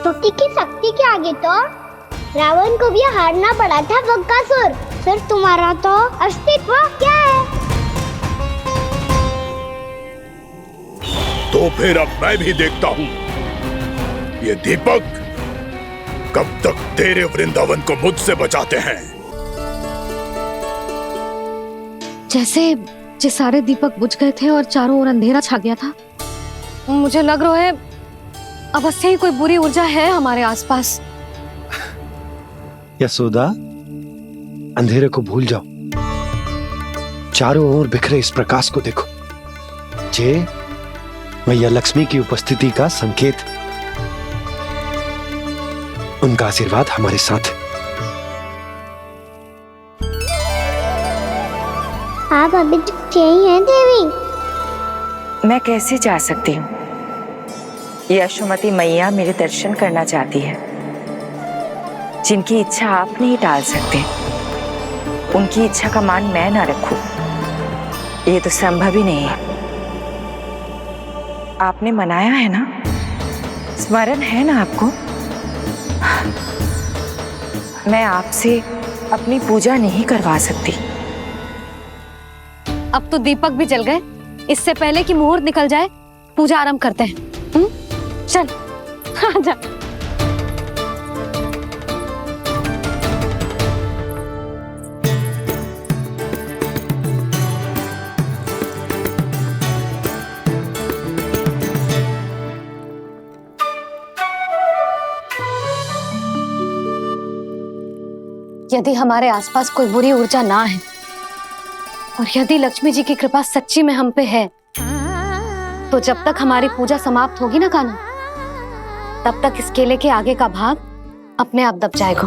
स्तुति की शक्ति के आगे तो रावण को भी हारना पड़ा था बकासुर। फिर तुम्हारा तो अस्तित्व क्या है? तो फिर अब मैं भी देखता हूँ ये दीपक कब तक तेरे वृंदावन को मुझसे बचाते हैं। जैसे सारे दीपक बुझ गए थे और चारों ओर अंधेरा छा गया था, मुझे लग रहा है अवश्य ही कोई बुरी ऊर्जा है हमारे आसपास। यशोदा, अंधेरे को भूल जाओ, चारों ओर बिखरे इस प्रकाश को देखो। ये मैया लक्ष्मी की उपस्थिति का संकेत, उनका आशीर्वाद हमारे साथ है। आप अभी तक यही हैं देवी? मैं कैसे जा सकती हूँ? यशोमती मैया मेरे दर्शन करना चाहती है। जिनकी इच्छा आप नहीं टाल सकते, उनकी इच्छा का मान मैं ना रखूं, ये तो संभव ही नहीं है। आपने मनाया है ना? स्मरण है ना आपको? मैं आपसे अपनी पूजा नहीं करवा सकती। अब तो दीपक भी जल गए, इससे पहले कि मुहूर्त निकल जाए पूजा आरंभ करते हैं। चल आजा। यदि हमारे आसपास कोई बुरी ऊर्जा ना है और यदि लक्ष्मी जी की कृपा सच्ची में हम पे है, तो जब तक हमारी पूजा समाप्त होगी ना कान्हा, तब तक इस केले के आगे का भाग अपने आप दब जाएगा।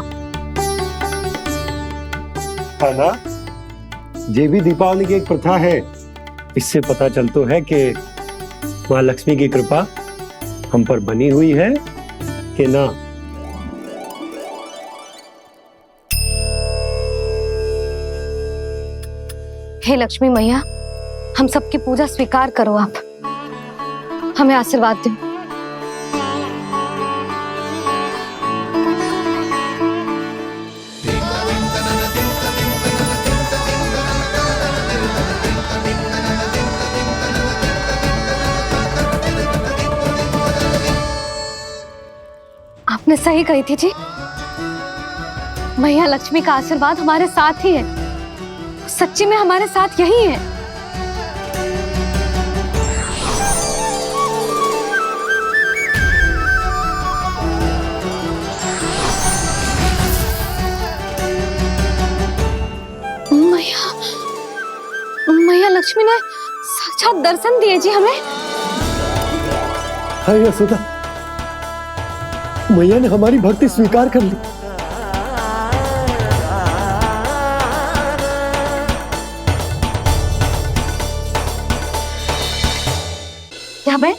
है ना? ये भी दीपावली की एक प्रथा है। इससे पता चलता है कि माँ लक्ष्मी की कृपा हम पर बनी हुई है कि ना। हे लक्ष्मी मैया, हम सबकी पूजा स्वीकार करो, आप हमें आशीर्वाद दो। आपने सही कही थी जी, मैया लक्ष्मी का आशीर्वाद हमारे साथ ही है। सच्ची में हमारे साथ यही है। मैया लक्ष्मी ने साक्षात दर्शन दिए जी हमें। हाय यशोदा, मैया ने हमारी भक्ति स्वीकार कर ली। क्या बैठ,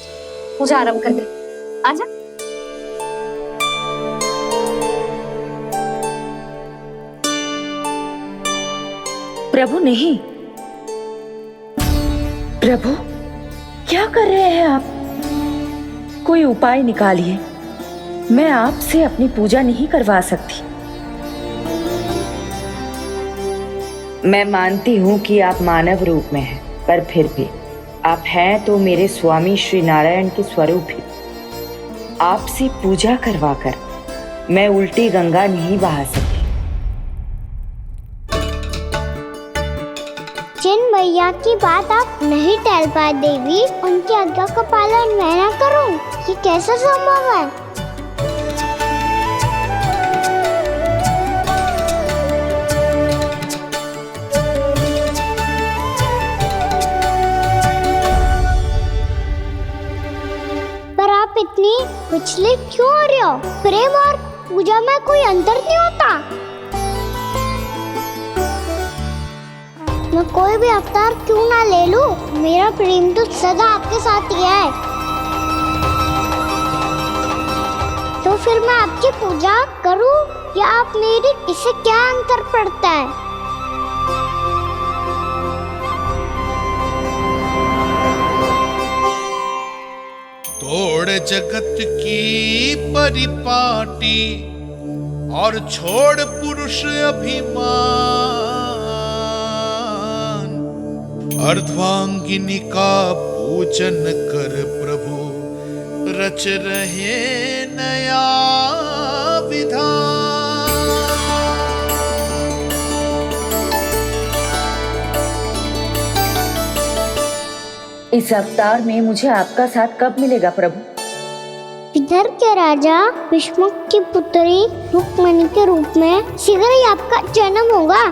पूजा आरंभ कर दे। आजा। प्रभु नहीं, प्रभु क्या कर रहे हैं आप? कोई उपाय निकालिए, मैं आपसे अपनी पूजा नहीं करवा सकती। मैं मानती हूँ कि आप मानव रूप में हैं, पर फिर भी आप हैं तो मेरे स्वामी श्री नारायण के स्वरूप ही। आपसे पूजा करवाकर मैं उल्टी गंगा नहीं बहा सकती। जिन मैया की बात आप नहीं टाल पाए देवी, उनकी आज्ञा का पालन मैं ना करूं, ये कैसे संभव है? पर आप इतनी विचलित क्यों हो रहे हो? प्रेम और पूजा में कोई अंतर नहीं होता। मैं कोई भी अवतार क्यों ना ले लूं, मेरा प्रेम तो सदा आपके साथ ही है। तो फिर मैं आपकी पूजा करूं या आप मेरी, इससे क्या अंतर पड़ता है? तो छोड़ जगत की परिपाटी और छोड़ पुरुष अभिमान, अर्धांगिनी का पूजन कर प्रभु रच रहे नया विधान। इस अवतार में मुझे आपका साथ कब मिलेगा प्रभु? इधर के राजा भीष्म की पुत्री रुक्मणी के रूप में शीघ्र ही आपका जन्म होगा।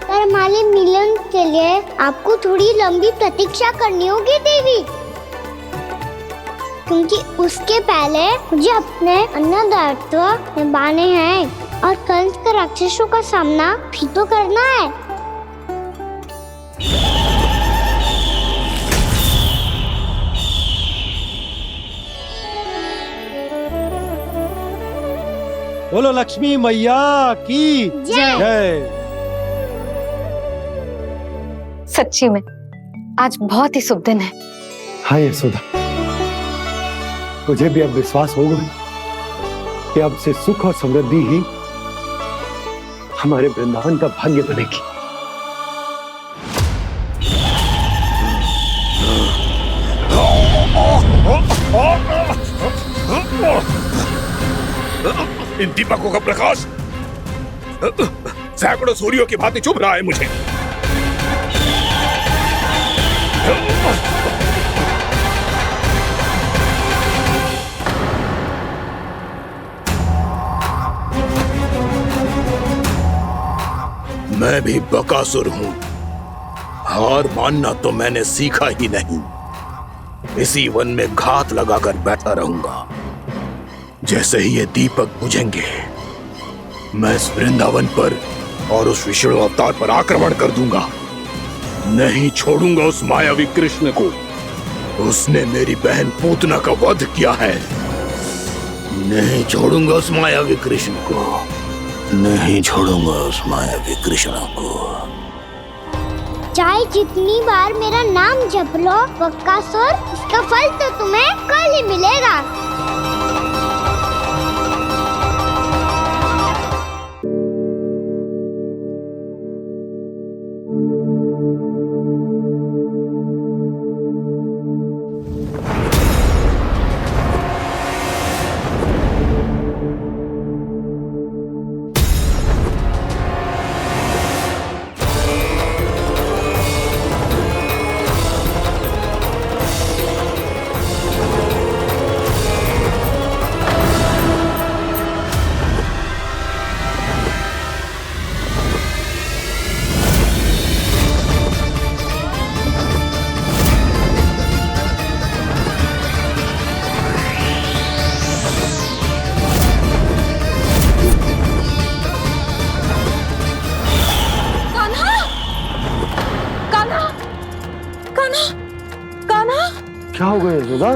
पर हमारे मिलन के लिए आपको थोड़ी लंबी प्रतीक्षा करनी होगी देवी, क्योंकि उसके पहले मुझे अपने अन्य दायित्व निभाने हैं और कंस के राक्षसों का सामना भी तो करना है। बोलो लक्ष्मी मैया की जय। सच्ची में आज बहुत ही शुभ दिन है। हाँ यशोदा, मुझे भी अब विश्वास हो गया कि अब से सुख और समृद्धि ही हमारे वृंदावन का भाग्य बनेगी। इन दीपकों का प्रकाश सैकड़ों सूर्यों की भांति चुभ रहा है मुझे। मैं भी बकासुर हूं, हार मानना तो मैंने सीखा ही नहीं। इसी वन में घात लगाकर बैठा रहूंगा। जैसे ही ये दीपक बुझेंगे, मैं इस वृंदावन पर और उस विष्णु अवतार पर आक्रमण कर दूंगा। नहीं छोड़ूंगा उस मायावी कृष्ण को। उसने मेरी बहन पूतना का वध किया है। नहीं छोड़ूंगा उस मायावी कृष्ण को। नहीं छोड़ूंगा उस मायावी कृष्ण को। चाहे जितनी बार मेरा नाम जप लो बकासुर, इसका फल तो तुम्हें कल ही मिलेगा। क्या हो गया यशोदा?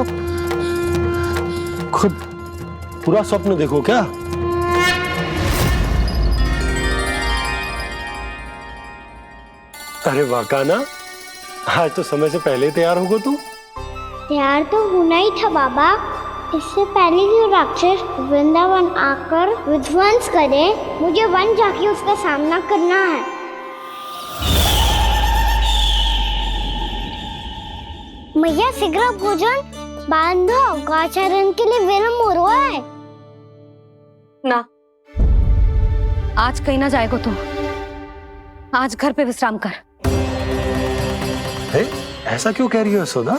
खुद पूरा स्वप्न देखो क्या? अरे वाह कान्हा, आज तो समय से पहले तैयार होगा तू। तैयार तो होना ही था बाबा। इससे पहले कि राक्षस वृंदावन आकर विध्वंस करे, मुझे वन जाके उसका सामना करना है। मैया शीघ्र भोजन बांधो, गौचरण के लिए विलंब हो रहा है। ना, आज कहीं ना जाएगा तुम। आज घर पे विश्राम कर। ऐसा क्यों कह रही हो यशोदा?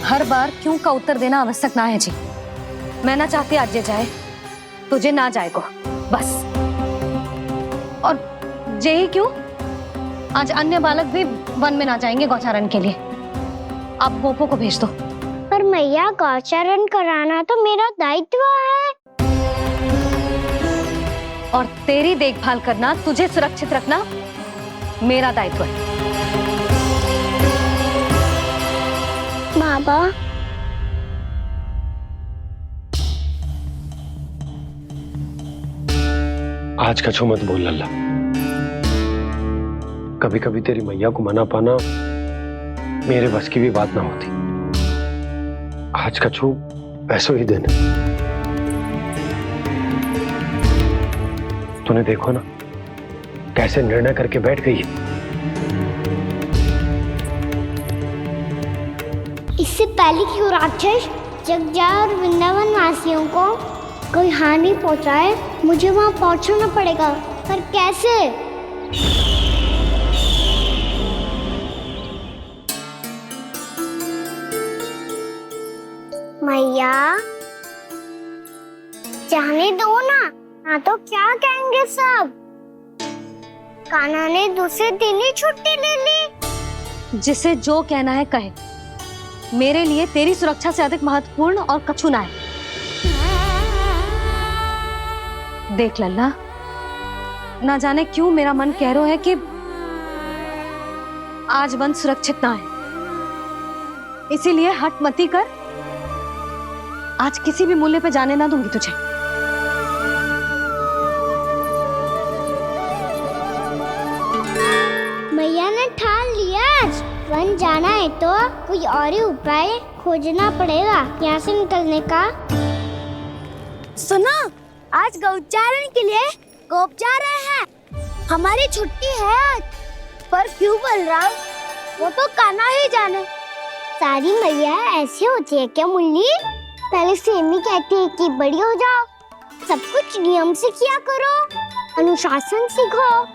हर बार क्यों का उत्तर देना आवश्यक ना है जी। मैं ना चाहती आज ये जाए, तुझे ना जाएगा बस। और जे ही क्यों, आज अन्य बालक भी वन में ना जाएंगे गौचारण के लिए। आप गोपो को भेज दो। पर मैया गौचरण कराना तो मेरा दायित्व है। और तेरी देखभाल करना, तुझे सुरक्षित रखना मेरा दायित्व है। बाबा, आज कछु मत बोल लल्ला। कभी कभी तेरी मैया को मना पाना मेरे बस की भी बात ना होती। आज का छू ऐसो ही दिन है। तूने देखो ना कैसे निर्णय करके बैठ गई है। इससे पहले कि वो राक्षस जगजा और वृंदावन वासियों को कोई हानि पहुंचाए, मुझे वहां पहुंचना पड़ेगा। पर कैसे? मैया जाने दो ना तो क्या कहेंगे सब। कान्हा ने दूसरे दिन ही छुट्टी ले ली। जिसे जो कहना है कहे, मेरे लिए तेरी सुरक्षा से अधिक महत्वपूर्ण और कछु ना है। देख लल्ला, ना जाने क्यों मेरा मन कह रहा है कि आज वन सुरक्षित ना है, इसीलिए हट मती कर। आज किसी भी मूल्य पे जाने ना दूंगी तुझे। मैया ने ठान लिया, आज वन जाना है तो कोई और ही उपाय खोजना पड़ेगा यहाँ से निकलने का। सुनो, आज गौचारण के लिए गोप जा रहे हैं। हमारी छुट्टी है आज। पर क्यों बलराम? वो तो कान्हा ही जाने। सारी मैया ऐसी होती है क्या मुल्ली? पहले सेमी कहती है कि बड़ी हो जाओ, सब कुछ नियम से किया करो, अनुशासन सीखो।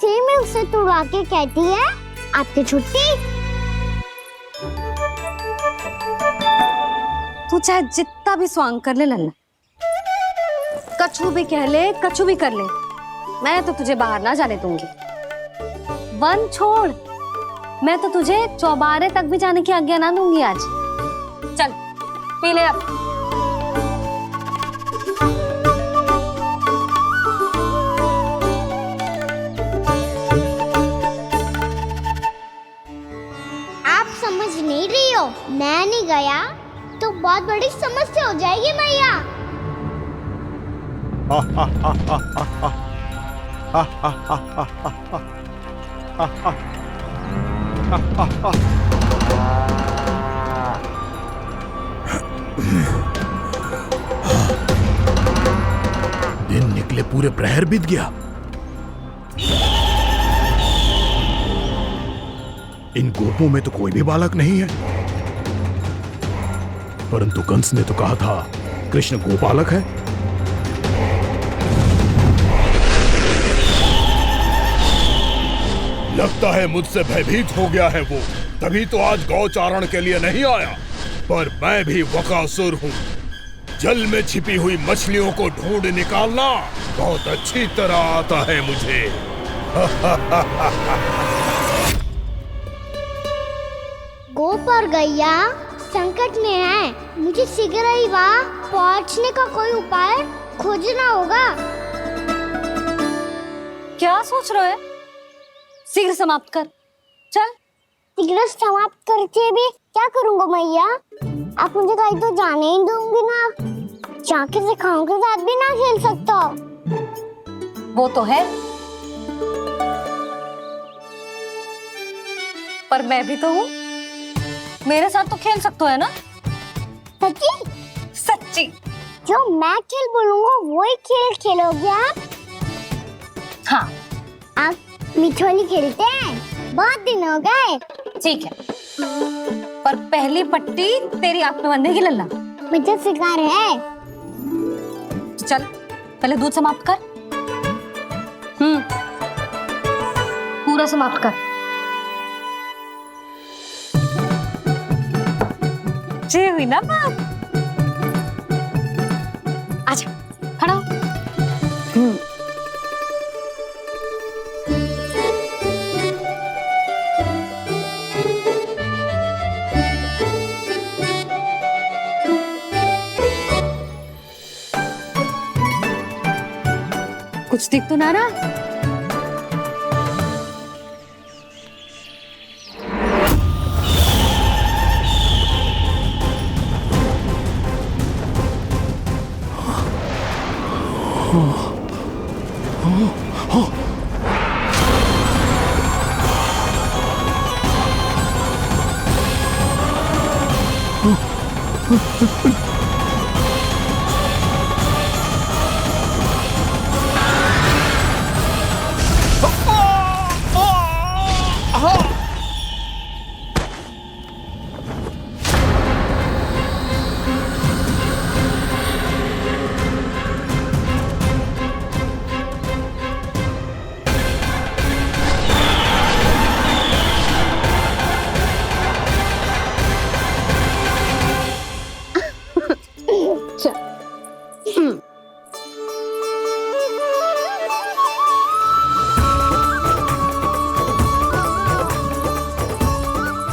सेमी उसे तुड़वा के कहती है आपकी छुट्टी। तू चाहे जितना भी स्वांग कर ले लल्ला, कछु भी कह ले, कछु भी कर ले, मैं तो तुझे बाहर ना जाने दूंगी। वन छोड़, मैं तो तुझे चौबारे तक भी जाने की आज्ञा ना दूंगी आज। चल पी ले अब। आप समझ नहीं रही हो, मैं नहीं गया तो बहुत बड़ी समस्या हो जाएगी मैया। दिन निकले पूरे प्रहर बीत गया। इन गोपों में तो कोई भी बालक नहीं है, परंतु कंस ने तो कहा था कृष्ण गोपालक है। लगता है मुझसे भयभीत हो गया है वो, तभी तो आज गौचारण के लिए नहीं आया। पर मैं भी वकासुर हूँ, जल में छिपी हुई मछलियों को ढूंढ निकालना बहुत अच्छी तरह आता है मुझे। गोप और गैया संकट में है, मुझे शीघ्र ही वहाँ पहुँचने का कोई उपाय खोजना होगा। क्या सोच रहे हो? शीघ्र समाप्त कर, चल। शीघ्र समाप्त करके भी क्या करूँगा मैया? आप मुझे कहीं तो जाने ही दूंगी ना। जाके सिखाओं के साथ भी ना खेल सकता। वो तो है, पर मैं भी तो हूँ, मेरे साथ तो खेल सकते हो है ना? सच्ची? सच्ची। जो मैं खेल बोलूँगा वही खेल खेलोगे आप? हाँ। आप मिठोली खेलते हैं? बहुत दिन हो गए। ठीक है, पर पहली पट्टी तेरी आंख में बंधेगी लल्ला। मुझे शिकार है। चल पहले दूध समाप्त कर। पूरा समाप्त कर। जे हुई ना बात। आजा, खड़ा हो। कुछ दिख तो ना रहा?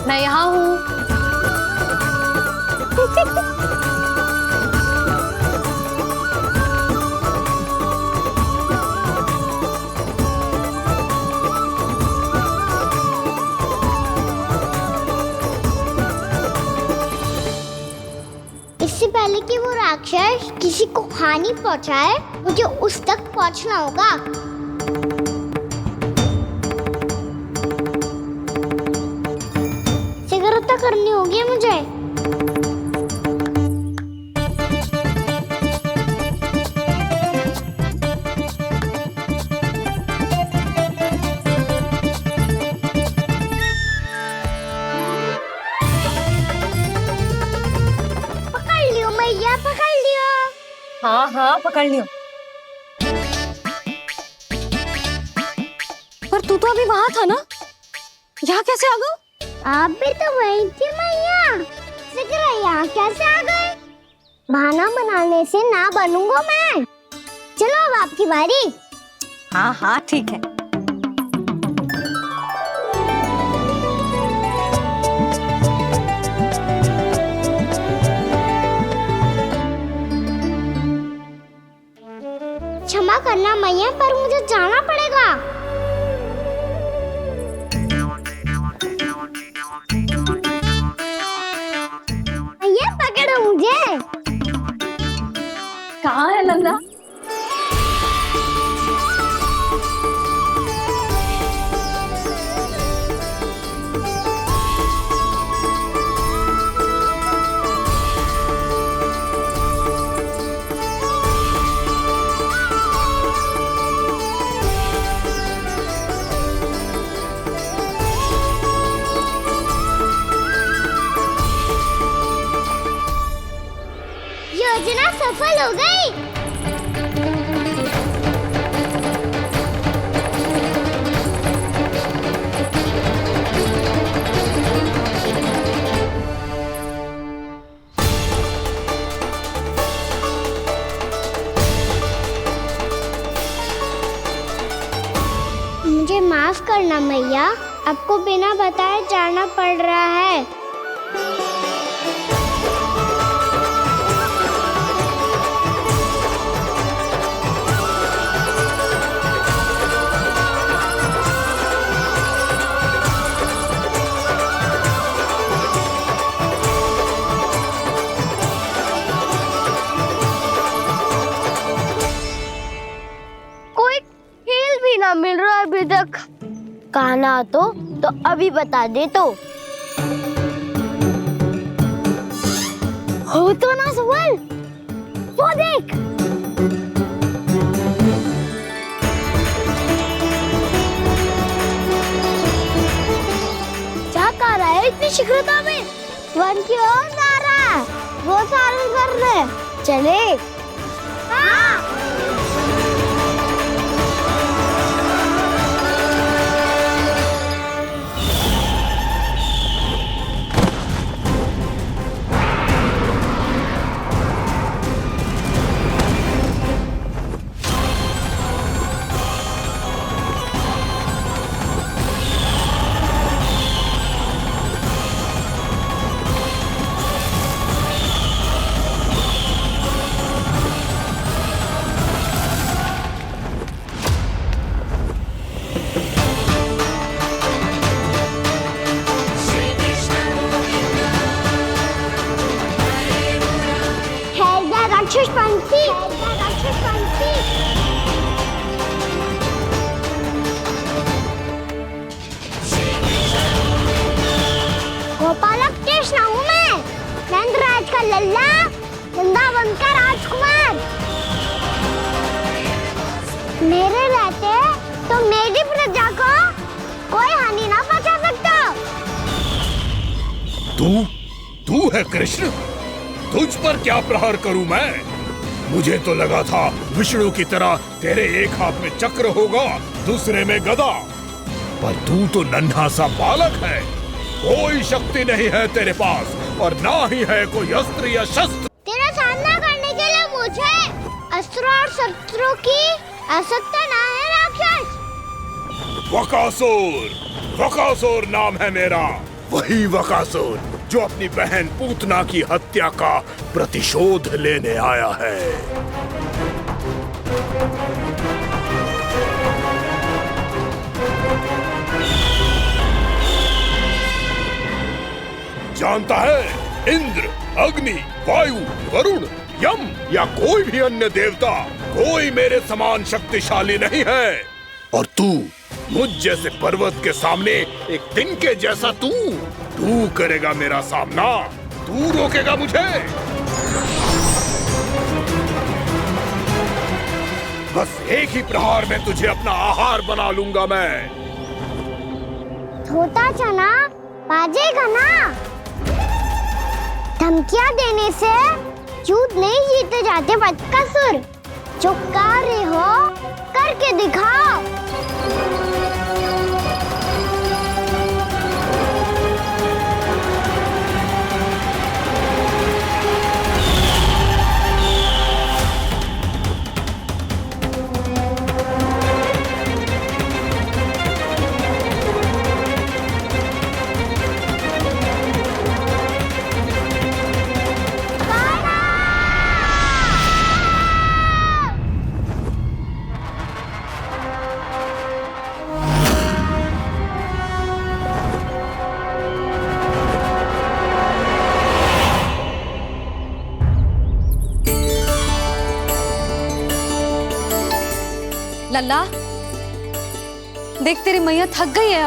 मैं यहाँ हूँ। इससे पहले कि वो राक्षस किसी को हानि पहुंचाए, मुझे उस तक पहुंचना होगा। सिगरेट करनी होगी मुझे। पकड़ लियो मैया, पकड़ लियो। हाँ हाँ पकड़ लियो। पर तू तो अभी वहां था ना, यहाँ कैसे आ गया? आप भी तो वही थी मैया, सिगरा यहाँ कैसे आ गए? बहाना बनाने से ना बनूंगा मैं। चलो अब आपकी बारी। हाँ हाँ ठीक है। क्षमा करना मैया, पर मुझे जाना पड़ेगा। मैया पकड़ो मुझे। कहाँ है लल्ला? योजना सफल हो गई। मुझे माफ करना मैया, आपको बिना बताए जाना पड़ रहा है। कोई खेल भी ना मिल रहा अभी तक। कहना तो अभी बता दे तो। हो तो ना सवाल, वो देख। क्या कर रहा है इतनी शीघ्रता में? वन की ओर जा रहा है, वो सारे कर रहे। चले। हाँ। लल्ला वृंदावन का राजकुमार। मेरे रहते तो मेरी प्रजा को कोई हानि ना पहुंचा सकता। तू है कृष्ण? तुझ पर क्या प्रहार करूं मैं? मुझे तो लगा था विष्णु की तरह तेरे एक हाथ में चक्र होगा, दूसरे में गदा, पर तू तो नन्हा सा बालक है। कोई शक्ति नहीं है तेरे पास और ना ही है कोई अस्त्र या शस्त्र। तेरा सामना करने के लिए मुझे अस्त्र और शस्त्रों की आवश्यकता ना है राक्षस। वकासुर नाम है मेरा, वही वकासुर जो अपनी बहन पूतना की हत्या का प्रतिशोध लेने आया है। जानता है, इंद्र, अग्नि, वायु, वरुण, यम या कोई भी अन्य देवता कोई मेरे समान शक्तिशाली नहीं है। और तू मुझ जैसे पर्वत के सामने एक तिनके जैसा तू करेगा मेरा सामना? तू रोकेगा मुझे? बस एक ही प्रहार में तुझे अपना आहार बना लूंगा मैं। छोटा चना बाजेगा ना। धमकियां देने से युद्ध नहीं जीते जाते बदकसूर। जो कार्य हो करके दिखाओ। लल्ला, देख तेरी मैया थक गई है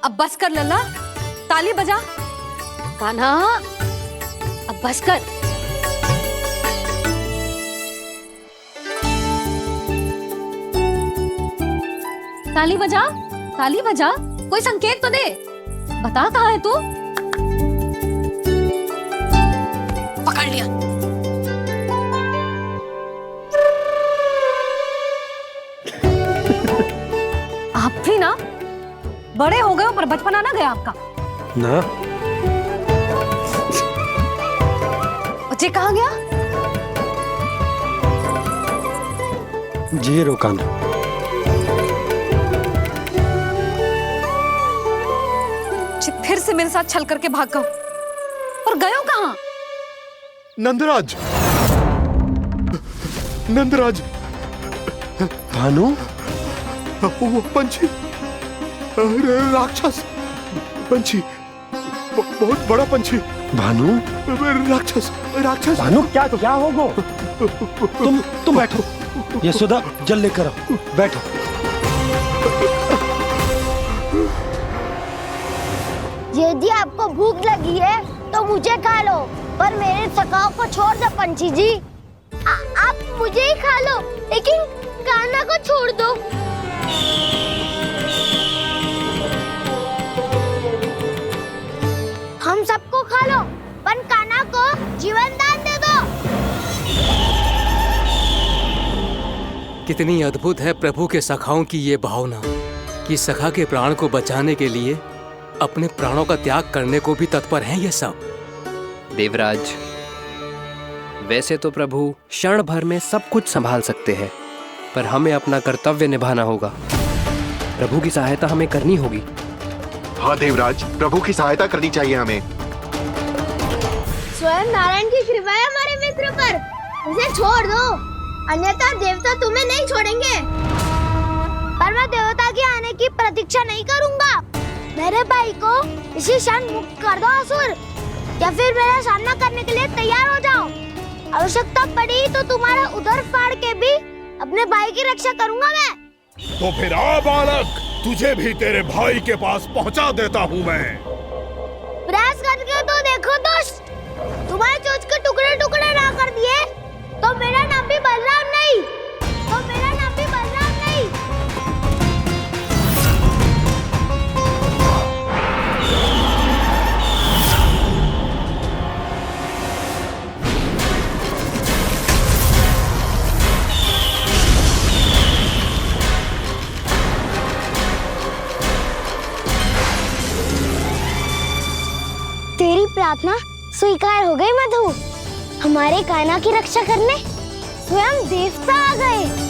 अब बस कर लल्ला, ताली बजा। कान्हा, अब बस कर। ताली बजा, ताली बजा, कोई संकेत तो दे। बता कहाँ है तू? पकड़ लिया। आप भी ना बड़े हो गए हो पर बचपना ना गया आपका ना। बच्चे कहाँ गया? जी रोकान। फिर से मेरे साथ छल करके भाग गए और गए हो कहाँ? नंदराज, नंदराज। भानु, वो पंछी, राक्षस पंछी, बहुत बड़ा पंछी। भानु, राक्षस, राक्षस। भानु क्या होगा? तुम बैठो, यशोदा जल लेकर आओ, बैठो। यदि आपको भूख लगी है तो मुझे खा लो, पर मेरे थकाव को छोड़ दो पंछी जी। आप मुझे ही खा लो, लेकिन कान्हा को छोड़ दो। हम सबको खा लो, पर कान्हा को जीवन दान दे दो। कितनी अद्भुत है प्रभु के सखाओं की ये भावना कि सखा के प्राण को बचाने के लिए अपने प्राणों का त्याग करने को भी तत्पर हैं ये सब। देवराज, वैसे तो प्रभु क्षण भर में सब कुछ संभाल सकते हैं, पर हमें अपना कर्तव्य निभाना होगा। प्रभु की सहायता हमें करनी होगी। हाँ देवराज, प्रभु की सहायता करनी चाहिए हमें। स्वयं नारायण की कृपा है हमारे मित्र पर, उसे छोड़ दो, अन्यथा देवता तुम्हें नहीं छोड़ेंगे। पर मैं देवता के आने की प्रतीक्षा नहीं करूंगा। मेरे भाई को इसी क्षण मुक्त कर दो असुर, या फिर मेरा सामना करने के लिए तैयार हो जाओ। आवश्यकता पड़ी तो तुम्हारा उदर फाड़ के भी अपने भाई की रक्षा करूंगा मैं। तो फिर आ बालक, तुझे भी तेरे भाई के पास पहुंचा देता हूँ मैं। प्रयास करके देखो दोस्त, तुम्हारे चोच के टुकड़े टुकड़े ना कर दिए तो मेरा नाम भी बलराम नहीं, तो मेरा नाम भी बलराम नहीं। तेरी प्रार्थना स्वीकार हो गई मधु। हमारे कान्हा की रक्षा करने स्वयं देवता आ गए।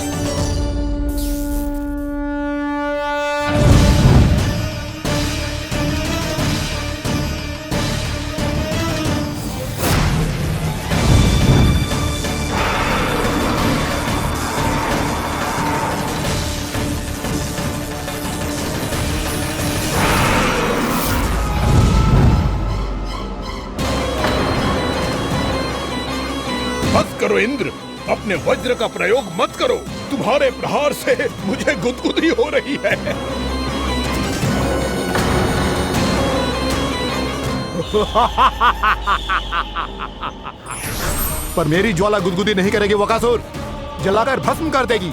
मत करो इंद्र, अपने वज्र का प्रयोग मत करो। तुम्हारे प्रहार से मुझे गुदगुदी हो रही है। पर मेरी ज्वाला गुदगुदी नहीं करेगी बकासुर, जलाकर भस्म कर देगी।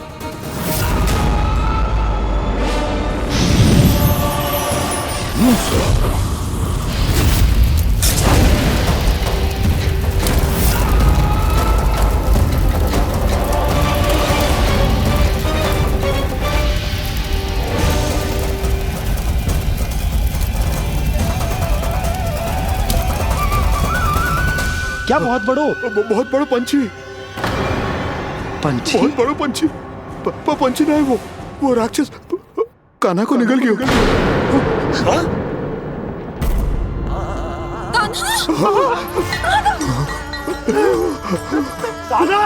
क्या बहुत बड़ो पंछी, बहुत बड़ो पंछी। पंछी नहीं, वो राक्षस कान्हा को निगल गया। कान्हा!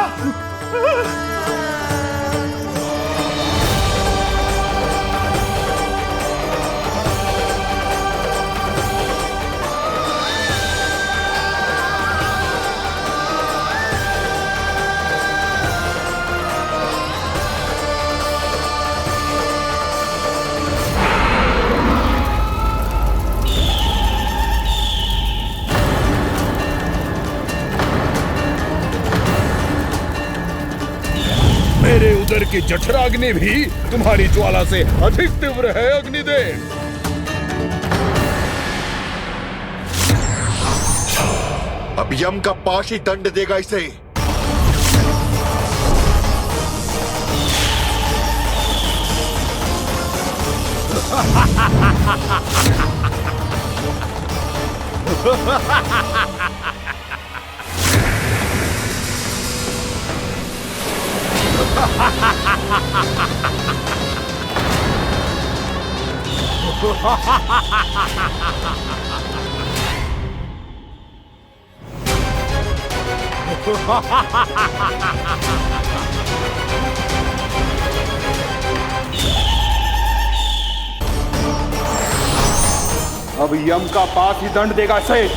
मेरे उदर की जठराग्नि भी तुम्हारी ज्वाला से अधिक तीव्र है अग्निदेव। अब यम का पाश ही दंड देगा इसे। अब यम का पास ही दंड देगा इसे।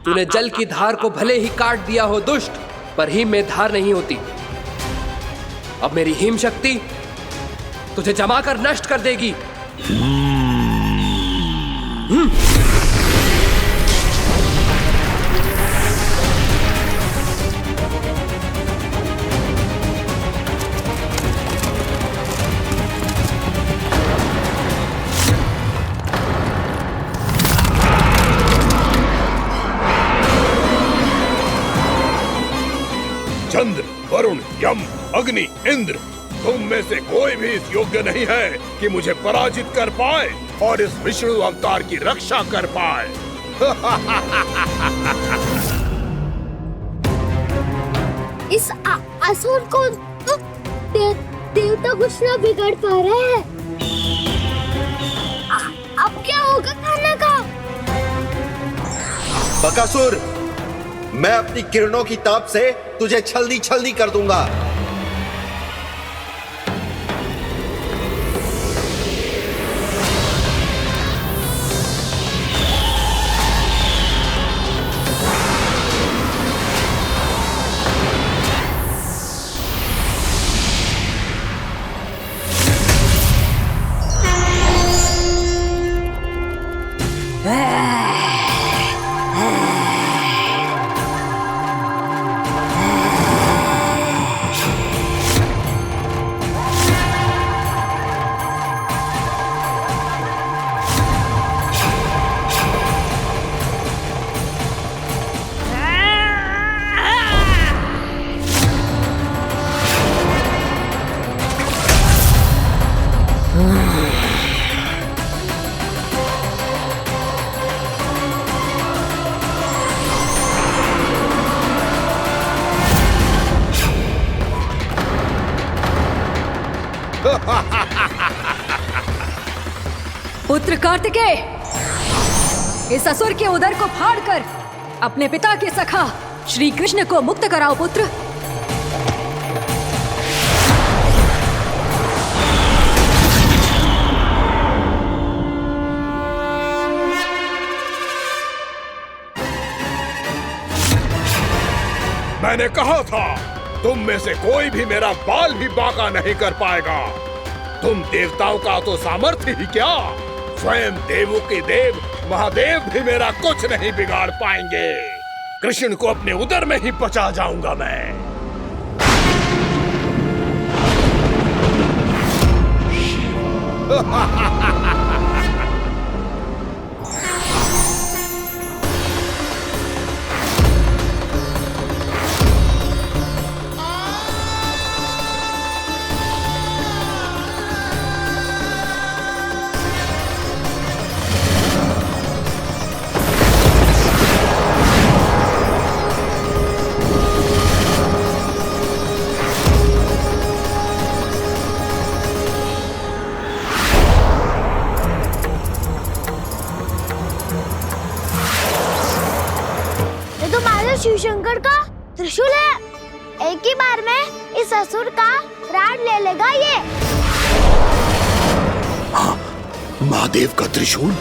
तूने जल की धार को भले ही काट दिया हो दुष्ट, पर हिम में धार नहीं होती। अब मेरी हिम शक्ति तुझे जमाकर नष्ट कर देगी। चंद्र, वरुण, यम, अग्नि, इंद्र, तुम में से कोई भी इस योग्य नहीं है कि मुझे पराजित कर पाए और इस विष्णु अवतार की रक्षा कर पाए। इस असुर को तो देवता कुछ ना बिगाड़ पा रहे हैं। अब क्या होगा कान्हा का? बकासुर, मैं अपनी किरणों की ताप से तुझे छलनी छलनी कर दूंगा। पुत्र कार्तिकेय, इस असुर के उदर को फाड़कर अपने पिता के सखा श्री कृष्ण को मुक्त कराओ पुत्र। मैंने कहा था तुम में से कोई भी मेरा बाल भी बांका नहीं कर पाएगा। तुम देवताओं का तो सामर्थ्य ही क्या, स्वयं देवों के देव महादेव भी मेरा कुछ नहीं बिगाड़ पाएंगे। कृष्ण को अपने उदर में ही पचा जाऊंगा मैं। शिव शंकर का त्रिशूल है, एक ही बार में इस असुर का प्राण ले लेगा ये। हाँ, महादेव का त्रिशूल।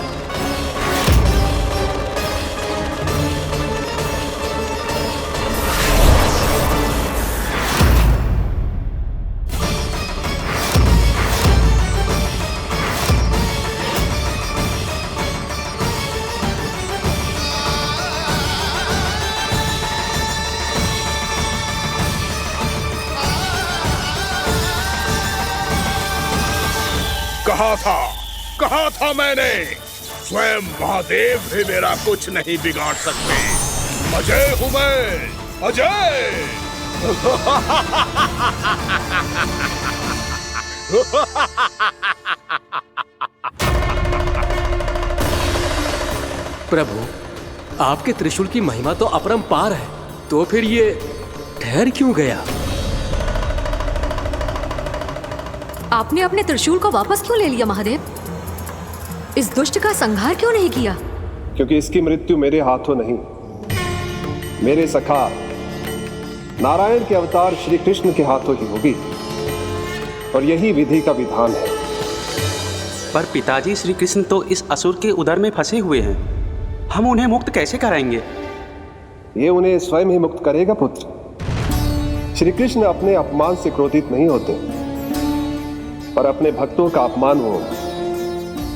कहा था मैंने, स्वयं महादेव भी मेरा कुछ नहीं बिगाड़ सकते। अजय हूं मैं, अजय। प्रभु, आपके त्रिशूल की महिमा तो अपरंपार है, तो फिर ये ठहर क्यों गया? आपने अपने त्रिशूल को वापस क्यों ले लिया महादेव? इस दुष्ट का संहार क्यों नहीं किया? क्योंकि इसकी मृत्यु मेरे हाथों नहीं, मेरे सखा नारायण के अवतार श्री कृष्ण के हाथों ही होगी, और यही विधि का विधान है। पर पिताजी, श्री कृष्ण तो इस असुर के उदर में फंसे हुए हैं, हम उन्हें मुक्त कैसे कराएंगे? ये उन्हें स्वयं ही मुक्त करेगा पुत्र। श्री कृष्ण अपने अपमान से क्रोधित नहीं होते, पर अपने भक्तों का अपमान वो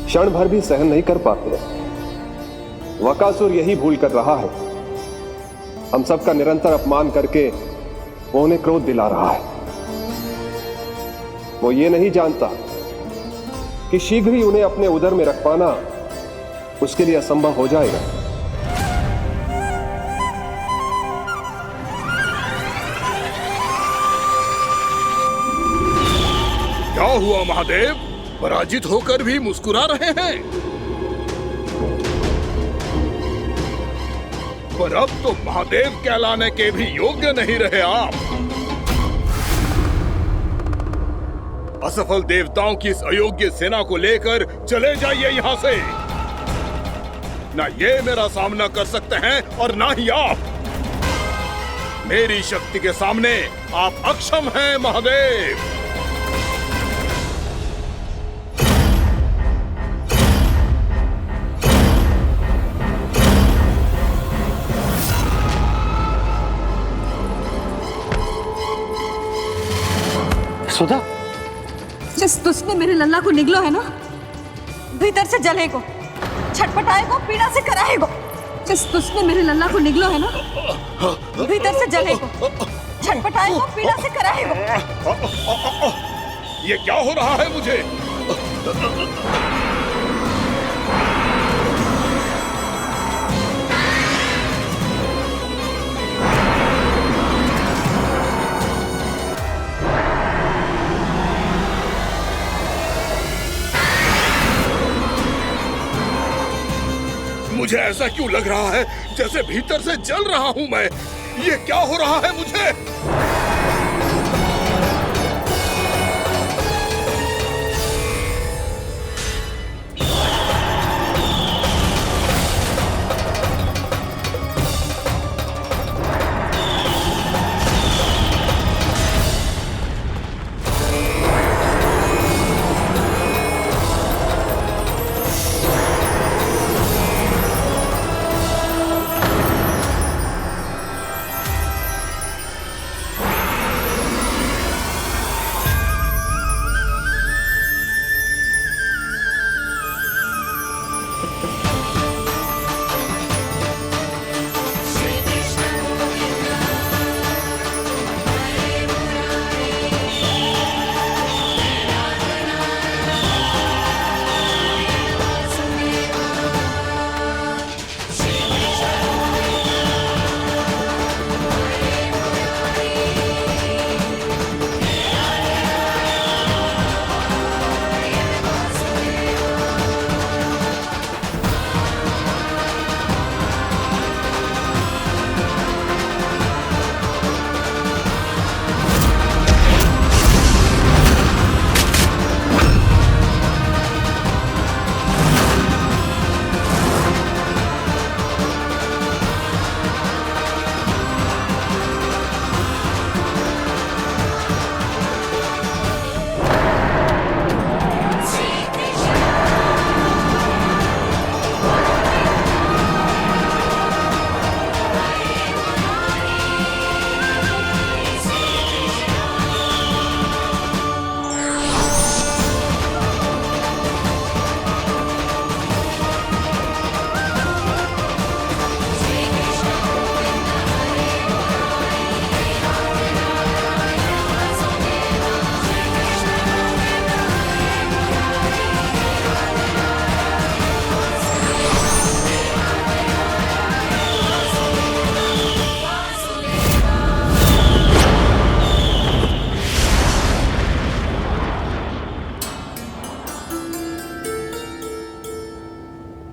क्षण भर भी सहन नहीं कर पाते। वकासुर यही भूल कर रहा है, हम सबका निरंतर अपमान करके वो उन्हें क्रोध दिला रहा है। वो ये नहीं जानता कि शीघ्र ही उन्हें अपने उदर में रख पाना उसके लिए असंभव हो जाएगा। क्या हुआ महादेव, पराजित होकर भी मुस्कुरा रहे हैं? पर अब तो महादेव कहलाने के भी योग्य नहीं रहे आप। असफल देवताओं की इस अयोग्य सेना को लेकर चले जाइए यहाँ से। ना ये मेरा सामना कर सकते हैं और ना ही आप। मेरी शक्ति के सामने आप अक्षम हैं महादेव। सुधा, जिस दुष्ट ने मेरे लल्ला को निगलो है ना, भीतर से जलेगो, छटपटाएगो, पीड़ा से कराएगो। जिस दुष्ट ने मेरे लल्ला को निगलो है ना, भीतर से जलेगो, छटपटाएगो, पीड़ा से कराएगो। ये क्या हो रहा है मुझे? मुझे ऐसा क्यों लग रहा है जैसे भीतर से जल रहा हूं मैं? ये क्या हो रहा है मुझे?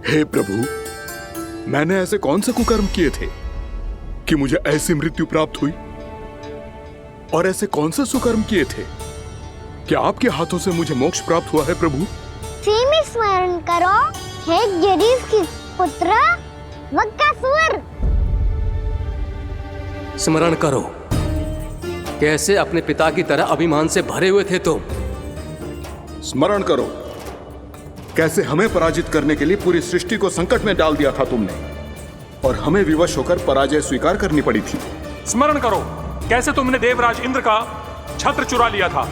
हे प्रभु, मैंने ऐसे कौन से कुकर्म किए थे कि मुझे ऐसी मृत्यु प्राप्त हुई? और ऐसे कौन से सुकर्म किए थे कि आपके हाथों से मुझे मोक्ष प्राप्त हुआ है प्रभु? में स्मरण करो, हे जरीफ की पुत्र वक्कासुर। स्मरण करो, कैसे अपने पिता की तरह अभिमान से भरे हुए थे तुम। स्मरण करो, कैसे हमें पराजित करने के लिए पूरी सृष्टि को संकट में डाल दिया था तुमने, और हमें विवश होकर पराजय स्वीकार करनी पड़ी थी। स्मरण करो, कैसे तुमने देवराज इंद्र का छत्र चुरा लिया था।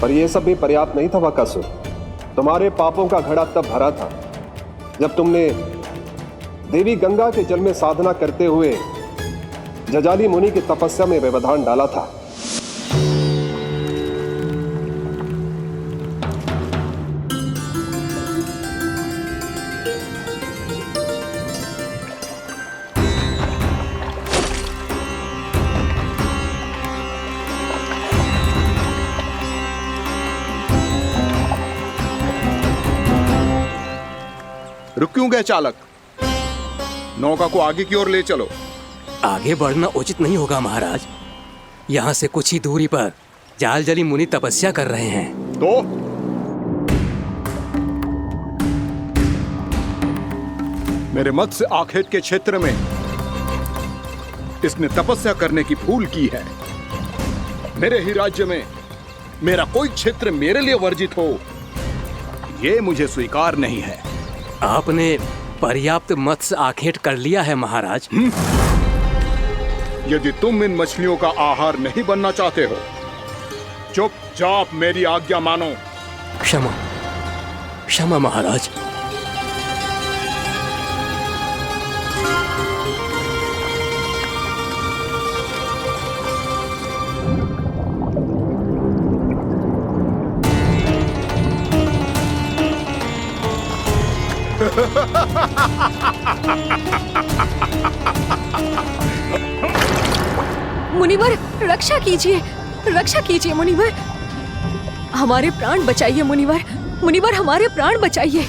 पर यह सब भी पर्याप्त नहीं था वक्कासुर। तुम्हारे पापों का घड़ा तब भरा था जब तुमने देवी गंगा के जल में साधना करते हुए जजाली मुनि की तपस्या में व्यवधान डाला था। रुक क्यों गए चालक? नौका को आगे की ओर ले चलो। आगे बढ़ना उचित नहीं होगा महाराज। यहाँ से कुछ ही दूरी पर जालजली मुनि तपस्या कर रहे हैं। तो मेरे मत्स्य आखेट के क्षेत्र में इसने तपस्या करने की भूल की है। मेरे ही राज्य में मेरा कोई क्षेत्र मेरे लिए वर्जित हो, यह मुझे स्वीकार नहीं है। आपने पर्याप्त मत्स्य आखेट कर लिया है महाराज। यदि तुम इन मछलियों का आहार नहीं बनना चाहते हो, चुपचाप मेरी आज्ञा मानो। क्षमा, क्षमा महाराज। मुनिवर, रक्षा कीजिए, रक्षा कीजिए मुनिवर, हमारे प्राण बचाइए मुनिवर, मुनिवर हमारे प्राण बचाइए।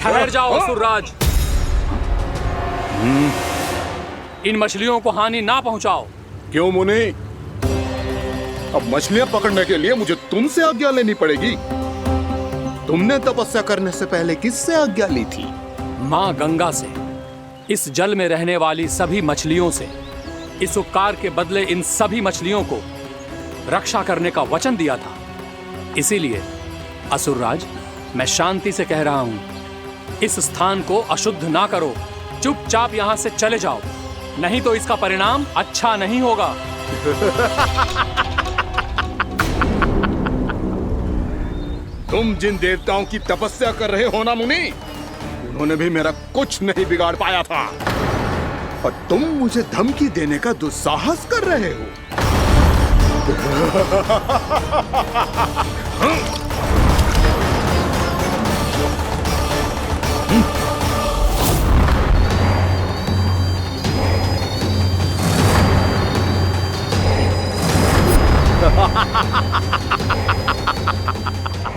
ठहर जाओ असुरराज, इन मछलियों को हानि ना पहुंचाओ। क्यों मुनि? अब मछलियां पकड़ने के लिए मुझे तुमसे आज्ञा लेनी पड़ेगी। तुमने तपस्या करने से पहले किससे आज्ञा ली थी? मां गंगा से, इस जल में रहने वाली सभी मछलियों से। इस उपकार के बदले इन सभी मछलियों को रक्षा करने का वचन दिया था। इसीलिए असुरराज, मैं शांति से कह रहा हूं, इस स्थान को अशुद्ध ना करो। चुपचाप यहां से चले जाओ, नहीं तो इसका परिणाम अच्छा नहीं होगा। तुम जिन देवताओं की तपस्या कर रहे हो ना मुनि, उन्होंने भी मेरा कुछ नहीं बिगाड़ पाया था, और तुम मुझे धमकी देने का दुस्साहस कर रहे हो।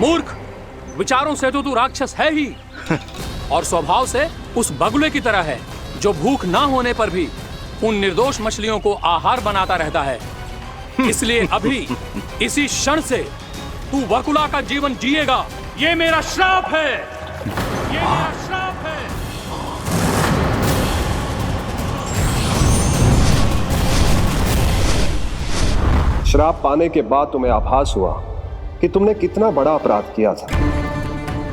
मूर्ख, विचारों से तो तू राक्षस है ही, और स्वभाव से उस बगुले की तरह है जो भूख ना होने पर भी उन निर्दोष मछलियों को आहार बनाता रहता है। इसलिए अभी इसी क्षण से तू वकुला का जीवन जिएगा। ये मेरा श्राप है, ये मेरा श्राप है। श्राप पाने के बाद तुम्हें आभास हुआ कि तुमने कितना बड़ा अपराध किया था,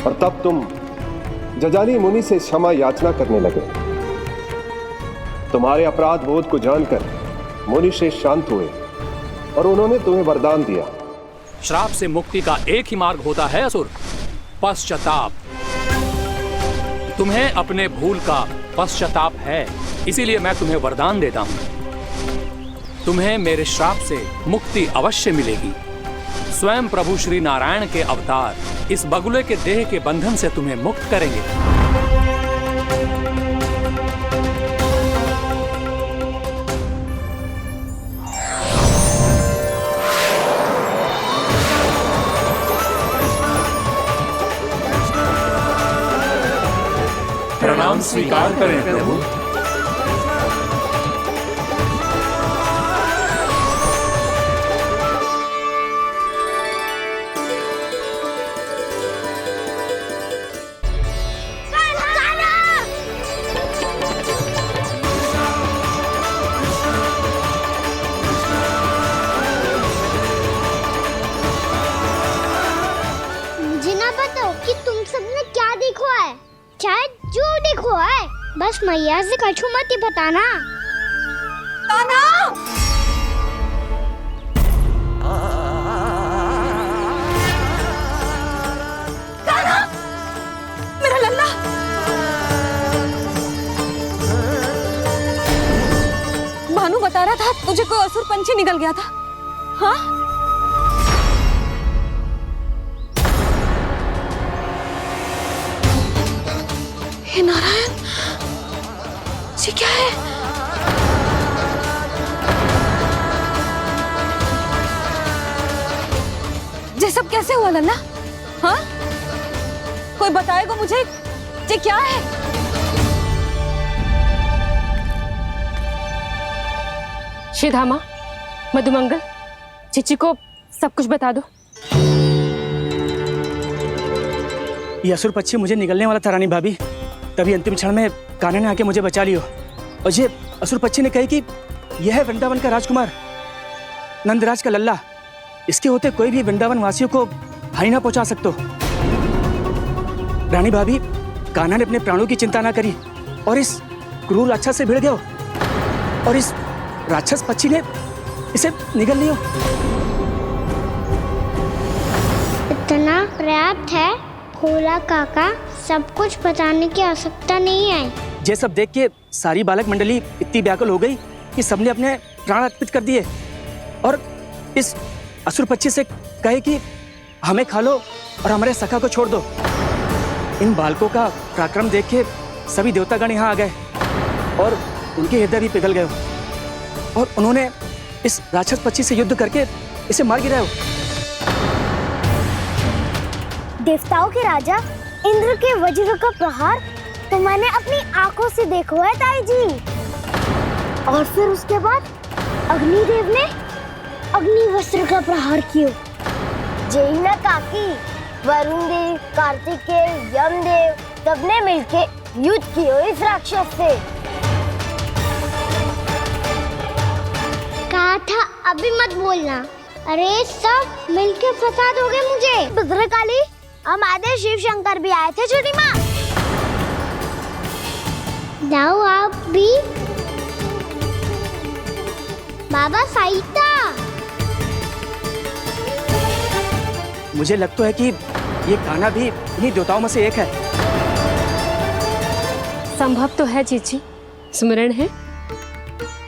और तब तुम जजाली मुनि से क्षमा याचना करने लगे। तुम्हारे अपराध बोध को जानकर मुनि श्रेष्ठ शांत हुए और उन्होंने तुम्हें वरदान दिया। श्राप से मुक्ति का एक ही मार्ग होता है असुर, पश्चाताप। तुम्हें अपने भूल का पश्चाताप है, इसीलिए मैं तुम्हें वरदान देता हूं। तुम्हें मेरे श्राप से मुक्ति अवश्य मिलेगी। स्वयं प्रभु श्री नारायण के अवतार इस बगुले के देह के बंधन से तुम्हें मुक्त करेंगे। प्रणाम स्वीकार करें प्रभु। मुझे ना बताओ कि तुम सबने क्या देखा है, शायद जो देखो है, बस मैया से कछु मत ही बताना। कान्हा! कान्हा! मेरा लल्ला! भानु बता रहा था तुझे कोई असुर पंछी निकल गया था। हाँ? हे नारायण, ये क्या है? ये सब कैसे हुआ लल्ला? हाँ? कोई बताएगा मुझे ये क्या है? श्रीधामा, मधुमंगल, चिची को सब कुछ बता दो। ये असुर पक्षी मुझे निगलने वाला था रानी भाभी, तभी अंतिम क्षण में कान्हा ने आके मुझे बचा लियो। और ये असुर पक्षी ने कही कि यह है वृंदावन का राजकुमार, नंदराज का लल्ला। इसके होते कोई भी वृंदावन वासियों को हानि ना पहुंचा सकते। रानी भाभी, कान्हा ने अपने प्राणों की चिंता ना करी और इस क्रूर राक्षस से भिड़ गया, और इस राक्षस पक्षी ने इसे निगल लियो। इतना पर्याप्त है भोला काका, सब कुछ बताने की आवश्यकता नहीं है। ये सब देख के सारी बालक मंडली इतनी व्याकुल हो गई कि सबने अपने प्राण अर्पित कर दिए और इस असुर पक्षी से कहे कि हमें खा लो और हमारे सखा को छोड़ दो। इन बालकों का पराक्रम देख के सभी देवतागण यहाँ आ गए और उनके हृदय भी पिघल गए और उन्होंने इस राक्षस पक्षी से युद्ध करके इसे मार गिराया। देवताओं के राजा इंद्र के वज्र का प्रहार तो मैंने अपनी आंखों से देखा है ताई जी। और फिर उसके बाद अग्निदेव ने अग्निवस्त्र का प्रहार किया। जय ना काकी, वरुण देव, कार्तिकेय, यमदेव सबने मिलके युद्ध किया इस राक्षस से। कहा था अभी मत बोलना। अरे सब मिलके फंसा दोगे मुझे। भद्रकाली, हमारे शिव शंकर भी आए थे छोटी माँ। जाओ आप भी। बाबा साईता, मुझे लगता है कि ये कान्हा भी इन्हीं देवताओं में से एक है। संभव तो है चीची। स्मरण है,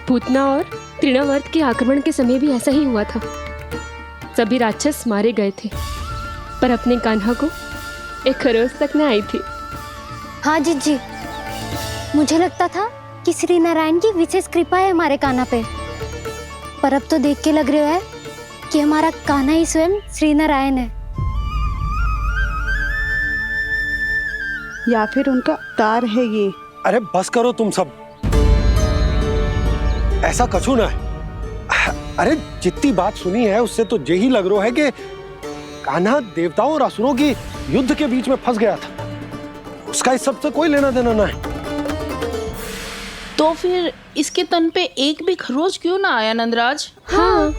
पूतना और तृणावर्त के आक्रमण के समय भी ऐसा ही हुआ था। सभी राक्षस मारे गए थे, पर अपने कान्हा को एक खरोच तक न आई थी। हाँ जीजी, मुझे लगता था कि श्री नारायण की विशेष कृपा है हमारे कान्हा पे, पर अब तो देख के लग रहा है कि हमारा कान्हा ही स्वयं श्री नारायण है। या फिर उनका अवतार है ये। अरे बस करो तुम सब, ऐसा कछु ना है। अरे जितनी बात सुनी है उससे तो यही लग रहा है कि कान्हा देवताओं और असुरों की युद्ध के बीच में फंस गया था। उसका इस सब से कोई लेना देना ना है। तो फिर इसके तन पे एक भी खरोच क्यों ना आया नंदराज? हाँ,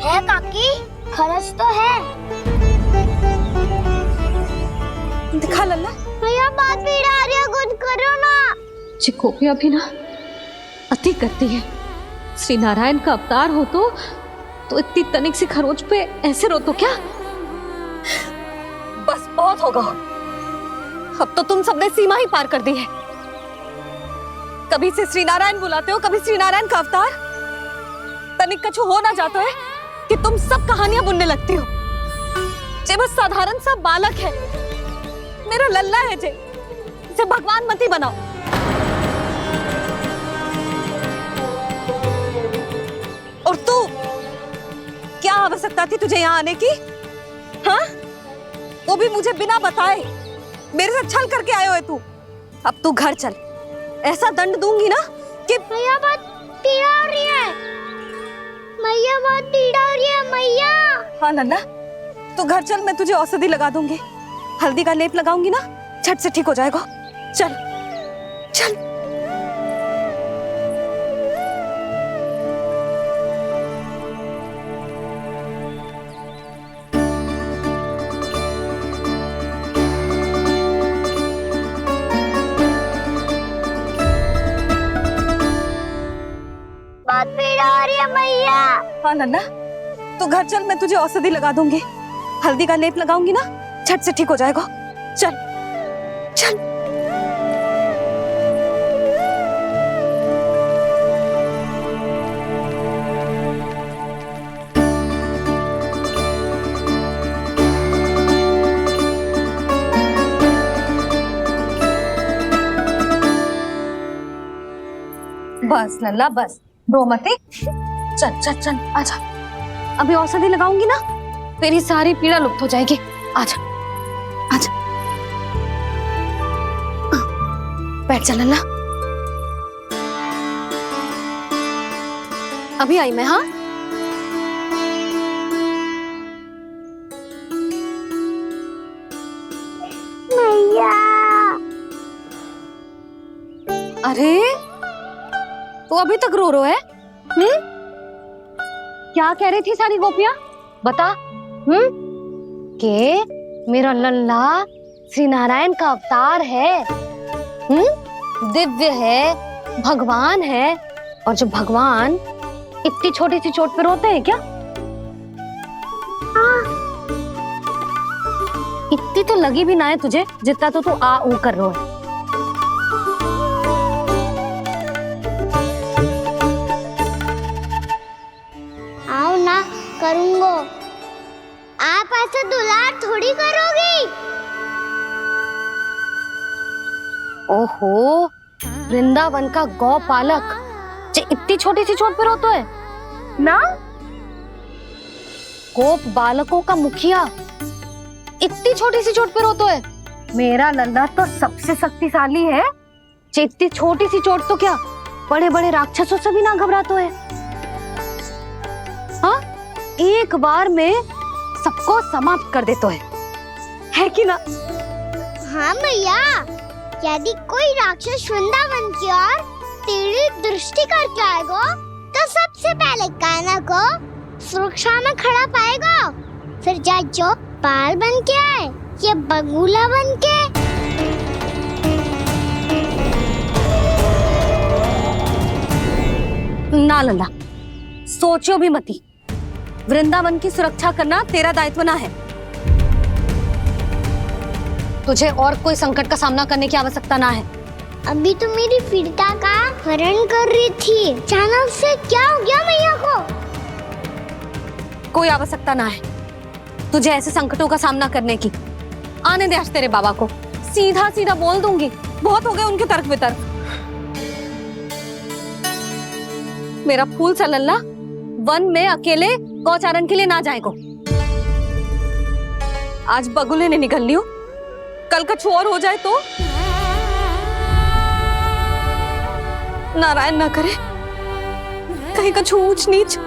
है काकी, खरच तो है। दिखा लल्ला। भैया बात पीड़ा आ रही है, कुछ करो ना। चिकोपिया भी ना अति करती है। श्री नारायण का अवतार हो तो इतनी तनिक सी खरोच पे ऐसे रो तो क्या? बस बहुत होगा। अब तो तुम सबने सीमा ही पार कर दी है। कभी से श्री नारायण बुलाते हो, कभी श्री नारायण का अवतार। तनिक कछु हो ना जाता है कि तुम सब कहानियां बुनने लगती हो। जे बस साधारण सा बालक है, मेरा लल्ला है जे, इसे भगवान मत ही बनाओ। और तू, क्या आवश्यकता थी तुझे यहाँ आने की? हाँ, वो भी मुझे बिना बताए। मेरे से छल करके आए हो तू। अब तू घर चल, ऐसा दंड दूंगी ना कि मैया बहुत पीड़ा हो रही है, मैया बहुत पीड़ा हो रही है मैया। हाँ लल्ला, तू घर चल, मैं तुझे औषधि लगा दूंगी, हल्दी का लेप लगाऊंगी ना, झट से ठीक हो जाएगा। चल चल। बहुत पीड़ा हो रही है मैया। हाँ लल्ला, तू घर चल, मैं तुझे औषधि लगा दूंगी, हल्दी का लेप लगाऊंगी ना, झट से ठीक हो जाएगा। चल चल। बस लल्ला बस, रो मत। चल चल चल, आजा। अभी औषधि लगाऊंगी ना, तेरी सारी पीड़ा लुप्त हो जाएगी। आजा आजा, बैठ जा लल्ला। अभी आई मैं। हाँ, मैया। अरे तू अभी तक रो रो है? क्या कह रही थी सारी गोपियां? बता। के मेरा लल्ला श्री नारायण का अवतार है, दिव्य है, भगवान है। और जो भगवान इतनी छोटी सी चोट पे रोते हैं क्या? इतनी तो लगी भी ना है तुझे जितना तो तू आ ऊ कर रहा है। आओ ना, करूंगो। आप ऐसा दुलार थोड़ी करोगी। ओहो, वृंदावन का गौपालक जो इतनी छोटी सी चोट पे रोता है ना, गोप बालकों का मुखिया इतनी छोटी सी चोट पे रोता है। मेरा लल्ला तो सबसे शक्तिशाली है, इतनी छोटी सी चोट तो क्या बड़े बड़े राक्षसों से भी ना घबराता है। हाँ, एक बार में सबको समाप्त कर देता है कि ना? हाँ मैया, यदि कोई राक्षस वृंदावन की ओर तेरी दृष्टि करके आएगा तो सबसे पहले कान्हा को सुरक्षा में खड़ा पाएगा, फिर चाहे जो बाल बन के आए या बगुला बन के। ना लल्ला, सोचो भी मती। वृंदावन की सुरक्षा करना तेरा दायित्व ना है। तुझे और कोई संकट का सामना करने की आवश्यकता ना है। अभी तो मेरी पीड़िता का हरण कर रही थी, अचानक से क्या हो गया मैया को? कोई आवश्यकता ना है तुझे ऐसे संकटों का सामना करने की। आने दे आज तेरे बाबा को, सीधा सीधा बोल दूंगी। बहुत हो गए उनके तर्क वितर्क। मेरा फूल सा लल्ला वन में अकेले गौचारण के लिए ना जाएगो। आज बगुले ने निकल लियो, कल कछु और हो जाए तो? नारायण ना करे, कहीं कछु ऊंच नीच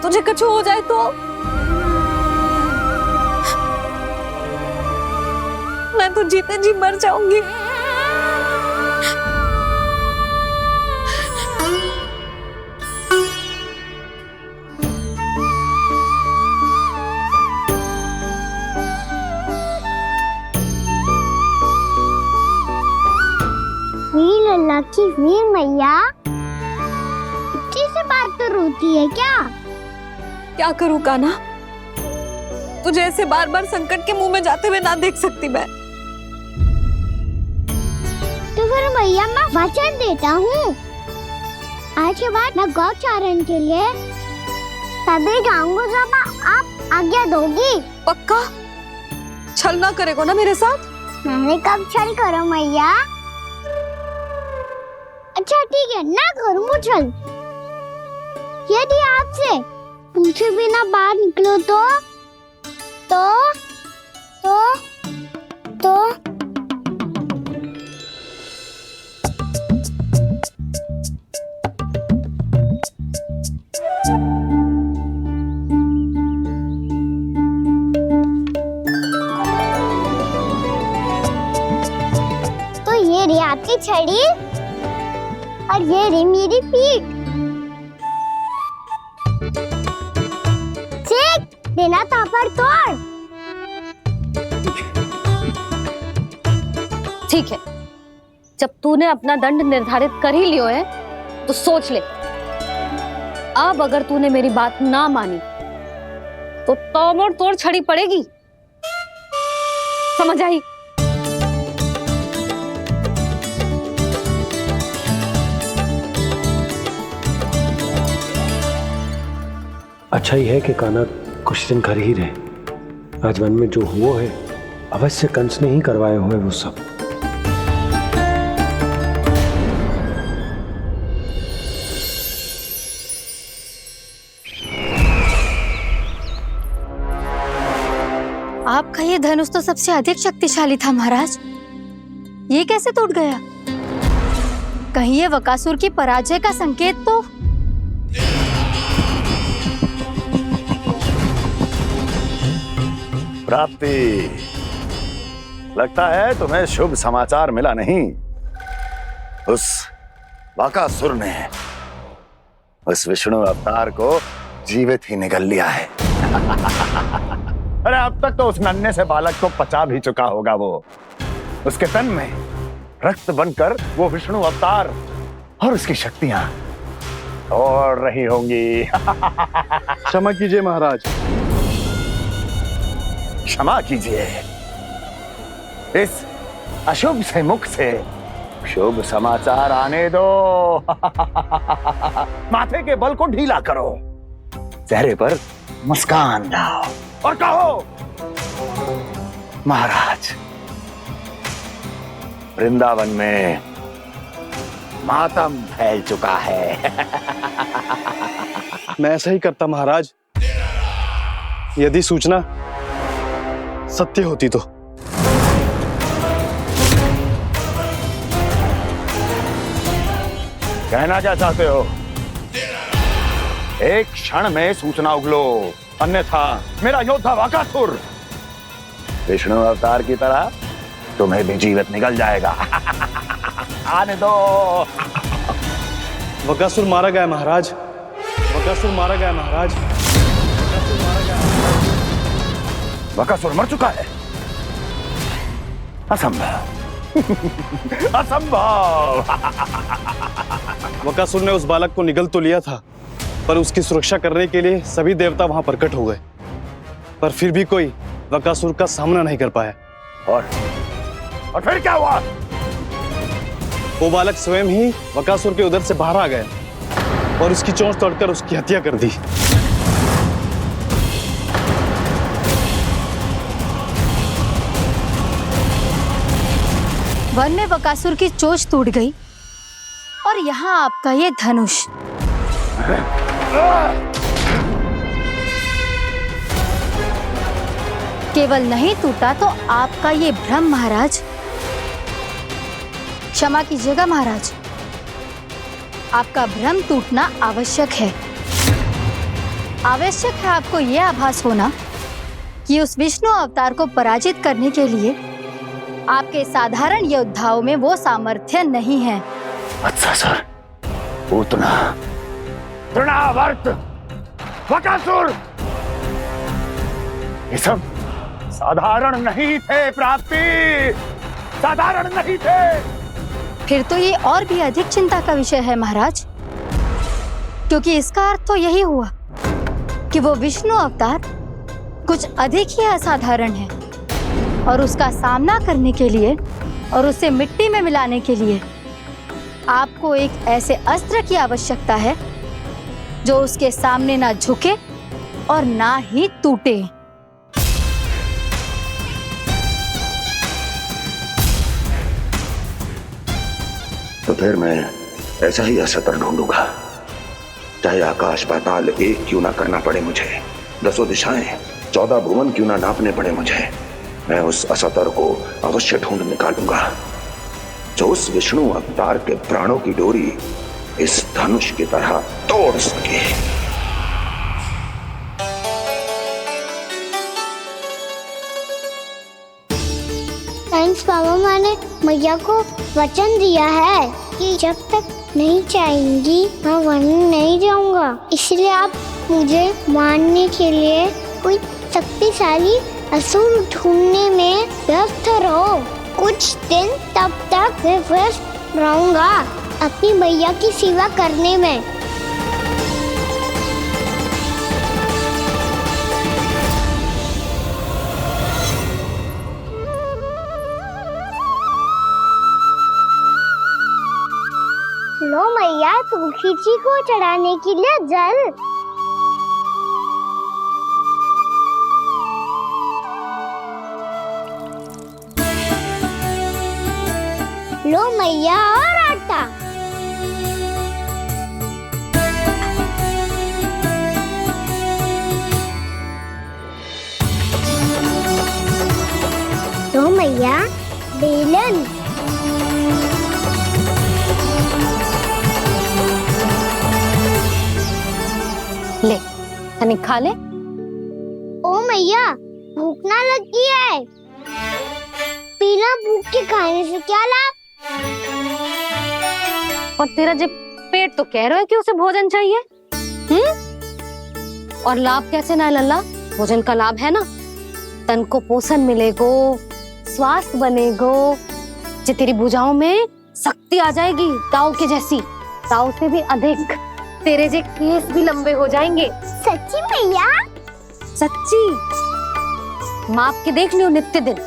तुझे कछु हो जाए तो? मैं तो जीते जी मर जाऊंगी। लल्ला की वीर मैया इतनी से बात तो रोती है क्या? क्या करूं कान्हा, तुझे ऐसे बार बार संकट के मुंह में जाते हुए ना देख सकती मैं। तो फिर मैया मैं वचन देता हूँ, आज के बाद मैं गौचारण के लिए तभी जाऊंगा जब आप आज्ञा दोगी। पक्का? छल ना करेगा ना मेरे साथ? मैंने कब छल करो मैया? अच्छा ठीक है, ना करूंगा छल। यदि आपसे पूछे बिना बाहर निकलो तो ये रही आपकी छड़ी और ये रही मेरी पीठ। ठीक, बिना तापर तोड़। ठीक है, जब तूने अपना दंड निर्धारित कर ही लियो है तो सोच ले, अब अगर तूने मेरी बात ना मानी तो तोड़ तोड़ छड़ी पड़ेगी। समझ आई? अच्छा ही है कि कान्हा कुछ दिन घर ही रहे। आज वन में जो हुआ है अवश्य कंस ने ही करवाए हुए वो सब। आपका ये धनुष तो सबसे अधिक शक्तिशाली था महाराज, ये कैसे टूट गया? कहीं ये बकासुर की पराजय का संकेत तो? प्राप्ति, लगता है तुम्हें शुभ समाचार मिला नहीं। उस बकासुर ने उस विष्णु अवतार को जीवित ही निगल लिया है। अरे अब तक तो उस नन्हे से बालक को पचा भी चुका होगा वो। उसके तन में रक्त बनकर वो विष्णु अवतार और उसकी शक्तियां दौड़ रही होंगी। क्षमा कीजिए महाराज। क्षमा कीजिए, इस अशुभ से मुख से शुभ समाचार आने दो। माथे के बल को ढीला करो, चेहरे पर मुस्कान लाओ और कहो, महाराज, वृंदावन में मातम फैल चुका है। मैं ऐसा ही करता महाराज, यदि सूचना सत्य होती तो। कहना क्या चाहते हो? एक क्षण में सूचना उगलो, अन्यथा मेरा योद्धा बकासुर विष्णु अवतार की तरह तुम्हें भी जीवित निकल जाएगा। आने दो। बकासुर मारा गया महाराज, बकासुर मारा गया महाराज, बकासुर मारा गया। बकासुर मर चुका है? असंभव। असंभव। बकासुर ने उस बालक को निगल तो लिया था, पर उसकी सुरक्षा करने के लिए सभी देवता वहां प्रकट हो गए, पर फिर भी कोई बकासुर का सामना नहीं कर पाया। और फिर क्या हुआ? वो बालक स्वयं ही बकासुर के उदर से बाहर आ गया और उसकी चोंच तोड़कर उसकी हत्या कर दी। वन में बकासुर की चोंच टूट गई और यहाँ आपका ये धनुष। केवल नहीं टूटा तो आपका ये भ्रम महाराज। क्षमा कीजिएगा महाराज, आपका भ्रम टूटना आवश्यक है। आवश्यक है आपको यह आभास होना कि उस विष्णु अवतार को पराजित करने के लिए आपके साधारण योद्धाओं में वो सामर्थ्य नहीं है। अच्छा सर, पूतना, तृणावर्त, बकासुर, ये सब साधारण नहीं थे प्राप्ति, साधारण नहीं थे। फिर तो ये और भी अधिक चिंता का विषय है महाराज, क्योंकि इसका अर्थ तो यही हुआ कि वो विष्णु अवतार कुछ अधिक ही असाधारण है और उसका सामना करने के लिए और उसे मिट्टी में मिलाने के लिए आपको एक ऐसे अस्त्र की आवश्यकता है जो उसके सामने ना झुके और ना ही टूटे। तो फिर मैं ऐसा ही अस्त्र ढूंढूंगा, चाहे आकाश पाताल एक क्यों ना करना पड़े मुझे, 10 दिशाएं 14 भुवन क्यों ना नापने पड़े मुझे। मैं उस अस्त्र को अवश्य ढूंढ निकालूंगा जो उस विष्णु अवतार के प्राणों की डोरी इस धनुष की तरह तोड़ सके। थैंक्स पापा, मैंने मैया को वचन दिया है कि जब तक नहीं चाहेंगी मैं वन नहीं जाऊंगा। इसलिए आप मुझे मारने के लिए कोई शक्तिशाली असुर ढूंढने में व्यस्त रहो। कुछ दिन तब तक मैं व्यस्त रहूंगा अपनी मैया की सेवा करने में। लो मैया, तुलसी जी को चढ़ाने के लिए जल। लो मैया, और आटा। लो मैया, बेलन। ले तनिक खा ले। ओ मैया, भूख ना लगी है। बिना भूख के खाने से क्या लाभ? और तेरा जब पेट तो कह रहा है कि उसे भोजन चाहिए। और लाभ कैसे ना है लल्ला? भोजन का लाभ है ना, तन को पोषण मिलेगो, स्वास्थ्य बनेगो, जे तेरी भुजाओं में शक्ति आ जाएगी ताऊ के जैसी, ताऊ से भी अधिक। तेरे जे केस भी लंबे हो जाएंगे। सच्ची मैया? सच्ची। माप के देख लियो नित्य दिन।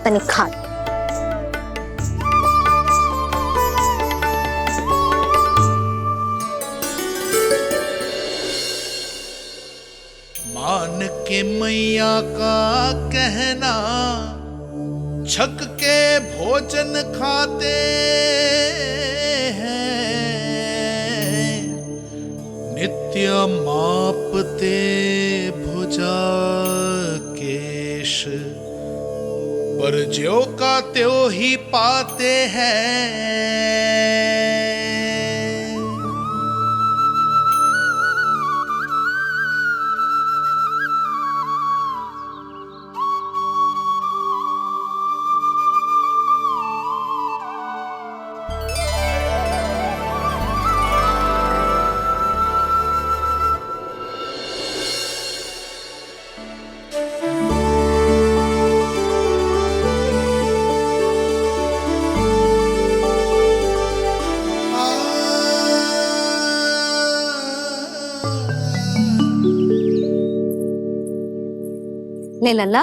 तनिक खा। मान के मैया का कहना, छक के भोजन खाते हैं, नित्य मापते भुजा केश, पर ज्यो का त्यों ही पाते हैं। ले लल्ला,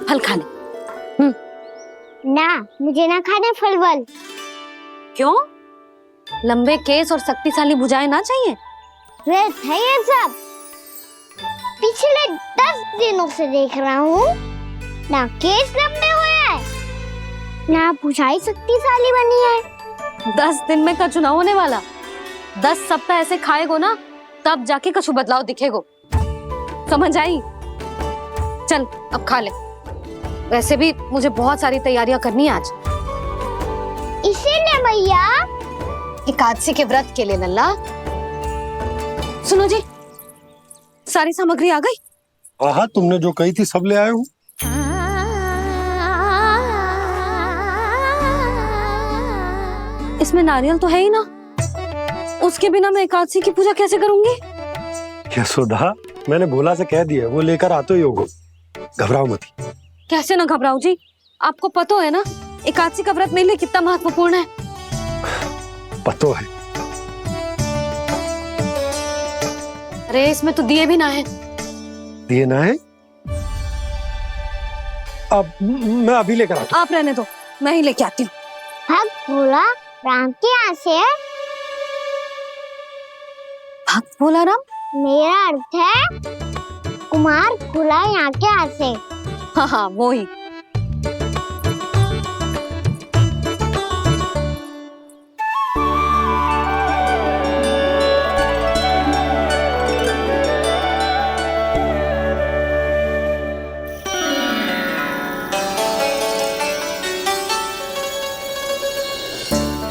फल खा ले। ना, मुझे ना खाने फल वल। क्यों? लंबे केस और शक्तिशाली भुजाएं ना चाहिए? व्यर्थ है ये सब। पिछले 10 दिनों से देख रहा हूँ, ना केस लंबे हुए हैं, ना भुजाएं शक्तिशाली बनी है। 10 दिन में का चुनाव होने वाला। 10 सप्ताह ऐसे खाएगो ना, तब जाके कछु बदलाव दिखेगो। समझ आई? चल अब खा ले। वैसे भी मुझे बहुत सारी तैयारियां करनी है आज। इसीलिए भैया एकादशी के व्रत के लिए लल्ला। सुनो जी, सारी सामग्री आ गई? हाँ, तुमने जो कही थी सब ले आए हूँ। इसमें नारियल तो है ही ना, उसके बिना मैं एकादशी की पूजा कैसे करूंगी? यशोदा, मैंने भोला से कह दिया, वो लेकर आते ही होगा, घबराओ मत। कैसे ना घबराओ जी, आपको पता है ना एकादशी का व्रत मेरे लिए कितना महत्वपूर्ण है। पतो है। अरे इसमें तो दिए भी ना है। दिए ना है? अब मैं अभी लेकर आता हूँ। आप रहने दो, मैं ही लेके आती हूँ। भक्त भोला राम के यहाँ से है। भक्त भोला राम? मेरा अर्थ है कुमार भोला यहाँ के यहाँ से। हाँ हाँ वो ही।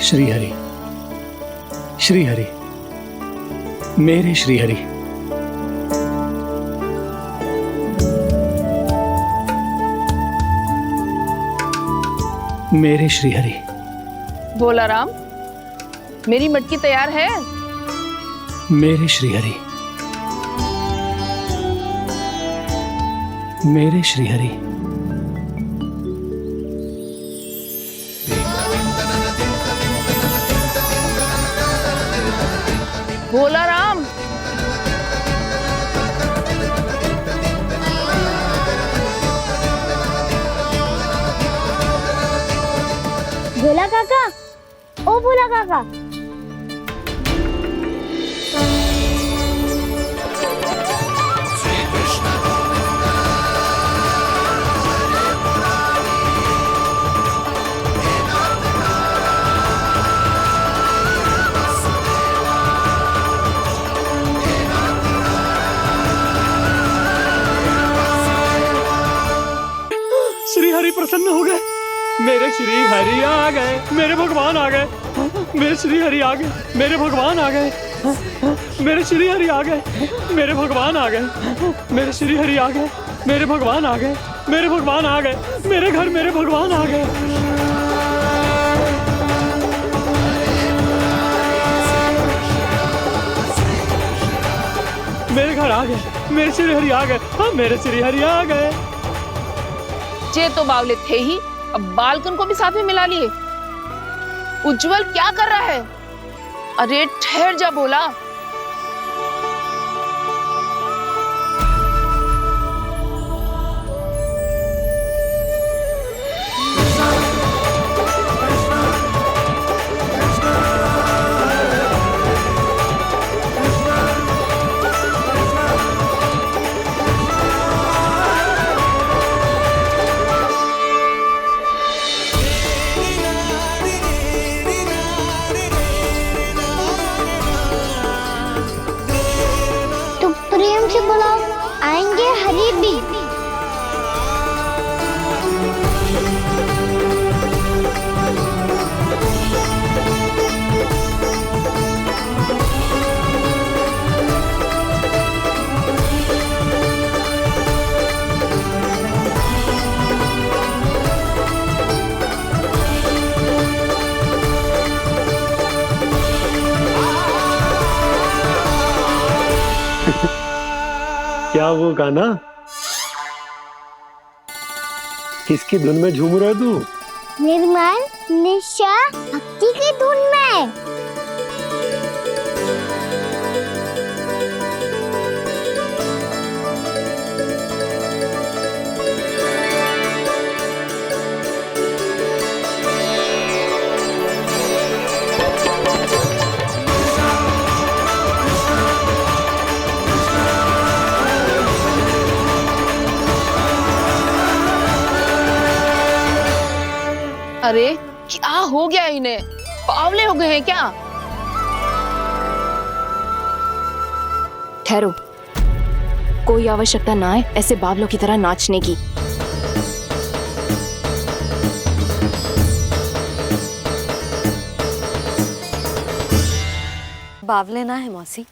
श्री हरि, श्री हरि, मेरे श्री हरि। मेरे श्री हरि। भोला राम, मेरी मटकी तैयार है। मेरे श्री हरि, मेरे श्री हरि। भोला राम, भोला काका, ओ भोला काका। श्री हरि प्रसन्न हो गए। मेरे श्री हरि आ गए, मेरे भगवान आ गए। मेरे श्री हरि आ गए, मेरे भगवान आ गए। मेरे श्री हरि आ गए, मेरे भगवान आ गए। मेरे श्री हरि आ गए, मेरे भगवान आ गए। मेरे भगवान आ गए, मेरे घर मेरे भगवान आ गए। मेरे घर आ गए, मेरे श्री हरि आ गए। हाँ मेरे श्री हरि आ गए। जे तो बावले थे ही, अब बालकन को भी साथ में मिला लिए। उज्जवल क्या कर रहा है? अरे ठहर जा भोला। प्रेम से बुलाओ, आएंगे हरि भी। क्या वो गाना? किसकी धुन में झूम रहा तू? निर्मल निशा भक्ति की धुन में। अरे क्या हो गया इन्हें? बावले हो गए हैं क्या? ठहरो, कोई आवश्यकता ना है ऐसे बावलों की तरह नाचने की। बावले ना है मौसी,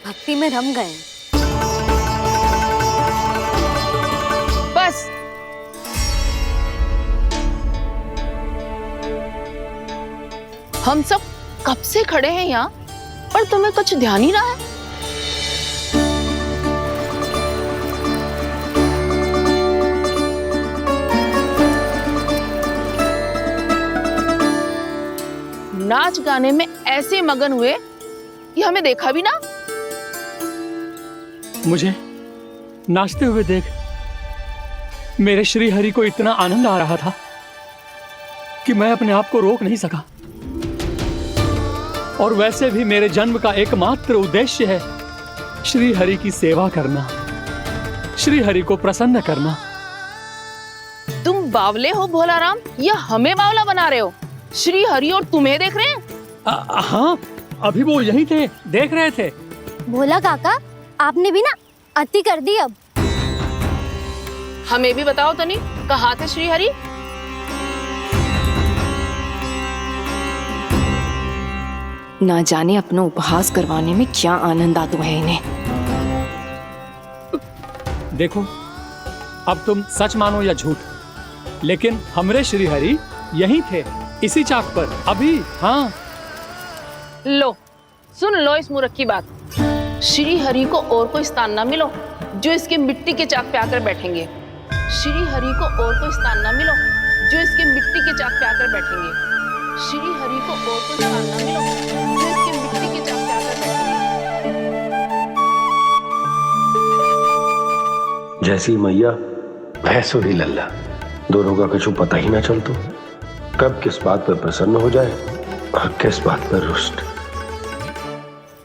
भक्ति में रम गए। बस हम सब कब से खड़े हैं यहाँ, पर तुम्हें कुछ ध्यान ही ना है। नाच गाने में ऐसे मगन हुए कि हमें देखा भी ना। मुझे नाचते हुए देख मेरे श्री हरि को इतना आनंद आ रहा था कि मैं अपने आप को रोक नहीं सका। और वैसे भी मेरे जन्म का एकमात्र उद्देश्य है श्री हरि की सेवा करना, श्री हरि को प्रसन्न करना। तुम बावले हो भोलाराम या हमें बावला बना रहे हो? श्री हरि और तुम्हें देख रहे हैं? हाँ, अभी वो यहीं थे, देख रहे थे। भोला काका, आपने भी ना अति कर दी। अब हमें भी बताओ तनी, कहाँ थे श्री हरि? ना जाने अपना उपहास करवाने में क्या आनंद आता है इन्हें। देखो, अब तुम सच मानो या झूठ, लेकिन हमरे श्री हरि यहीं थे, इसी चाक पर अभी। हाँ, लो सुन लो इस मूर्ख की बात। श्री हरि को और कोई स्थान ना मिलो जो इसके मिट्टी के चाक पे आकर बैठेंगे। श्री हरि को और कोई स्थान ना मिलो जो इसके मिट्टी के चाक पे आकर बैठेंगे। श्री हरि को और कोई स्थान ना मिलो जो इसके मिट्टी के चाक पे आकर बैठेंगे। जैसी मैया भैंसो ही लल्ला, दोनों का कुछ पता ही ना चलतो, कब किस बात पर प्रसन्न हो जाए और किस बात पर रुष्ट।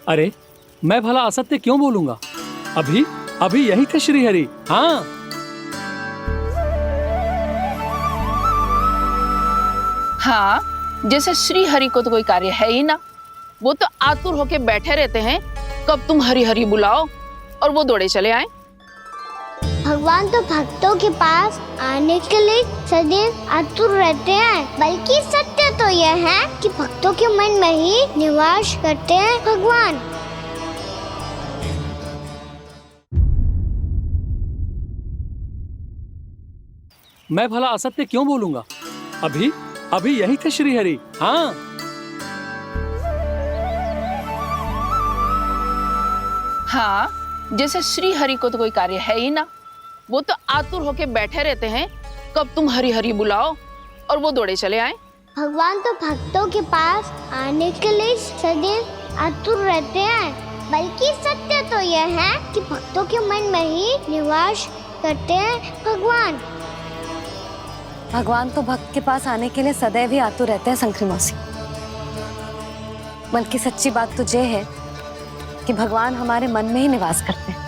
अरे मैं भला असत्य क्यों बोलूंगा? अभी अभी यही थे श्री हरि। हाँ, हाँ, जैसे श्री हरि को तो कोई कार्य है ही ना, वो तो आतुर होके बैठे रहते हैं कब तुम हरि हरि बुलाओ और वो दौड़े चले आए। भगवान तो भक्तों के पास आने के लिए सदैव आतुर रहते हैं, बल्कि सत्य तो यह है कि भक्तों के मन में ही निवास करते हैं भगवान। मैं भला असत्य क्यों बोलूंगा? अभी अभी यही थे श्री हरि। हाँ, हाँ, जैसे श्री हरि को तो कोई कार्य है ही ना, वो तो आतुर होके बैठे रहते हैं कब तुम हरि हरि बुलाओ और वो दौड़े चले आए। भगवान तो भक्तों के पास आने के लिए सदैव आतुर रहते हैं, बल्कि सत्य तो यह है कि भक्तों के मन में ही निवास करते हैं भगवान। भगवान तो भक्त के पास आने के लिए सदैव ही आतुर रहते हैं संक्री मौसी। बल्कि सच्ची बात तो ये है कि भगवान हमारे मन में ही निवास करते हैं।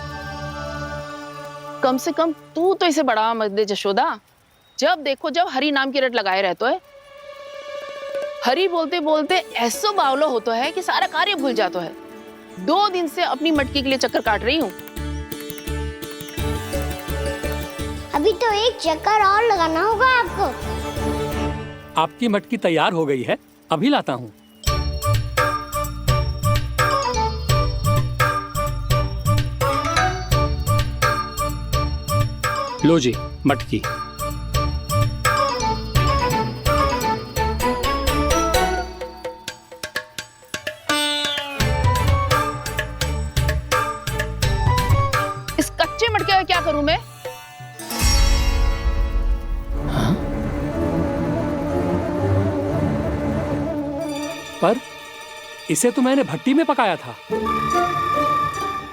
कम से कम तू तो इसे बढ़ावा मत दे जशोदा। जब देखो जब हरि नाम की रट लगाए रहते है। हरि बोलते बोलते ऐसो बावलो होता है कि सारा कार्य भूल जाता है। 2 दिन से अपनी मटकी के लिए चक्कर काट रही हूँ। अभी तो एक चक्कर और लगाना होगा आपको। आपकी मटकी तैयार हो गई है, अभी लाता हूँ। लो जी मटकी। इस कच्चे मटके का क्या करूं मैं? पर इसे तो मैंने भट्टी में पकाया था।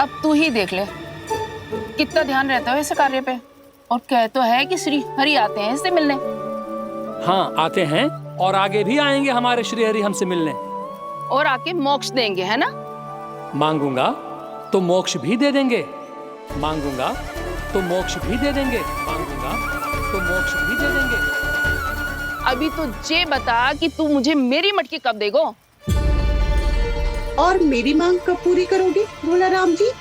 अब तू ही देख ले कितना ध्यान रहता है इस कार्य पे। और कह तो है कि श्री हरि आते हैं इससे मिलने। हाँ, आते हैं और आगे भी आएंगे हमारे श्री हरि हमसे मिलने। और आके मोक्ष देंगे, है ना? मांगूंगा तो मोक्ष भी दे देंगे, मांगूंगा तो मोक्ष भी दे देंगे, मांगूंगा तो मोक्ष भी दे देंगे। अभी तो ये बता कि तू मुझे मेरी मटकी कब देगो? और मेरी मांग कब पूरी करोगे भोलाराम जी?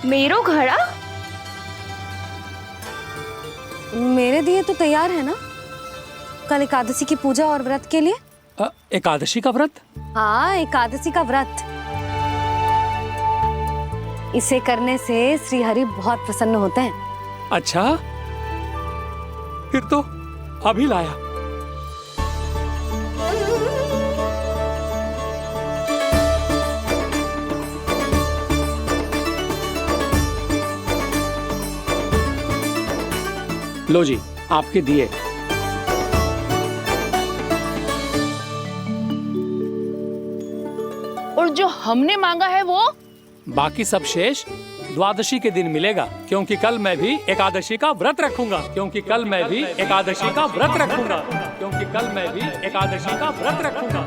मेरो घड़ा मेरे दिए तो तैयार है ना, कल एकादशी की पूजा और व्रत के लिए। एकादशी का व्रत? हाँ, एकादशी का व्रत। इसे करने से श्री हरि बहुत प्रसन्न होते हैं। अच्छा, फिर तो अभी लाया। लो जी आपके दिए। और जो हमने मांगा है वो? बाकी सब शेष द्वादशी के दिन मिलेगा, क्योंकि कल मैं भी एकादशी का व्रत रखूंगा, क्योंकि कल मैं भी एकादशी का व्रत रखूंगा, क्योंकि कल मैं भी एकादशी का व्रत रखूंगा।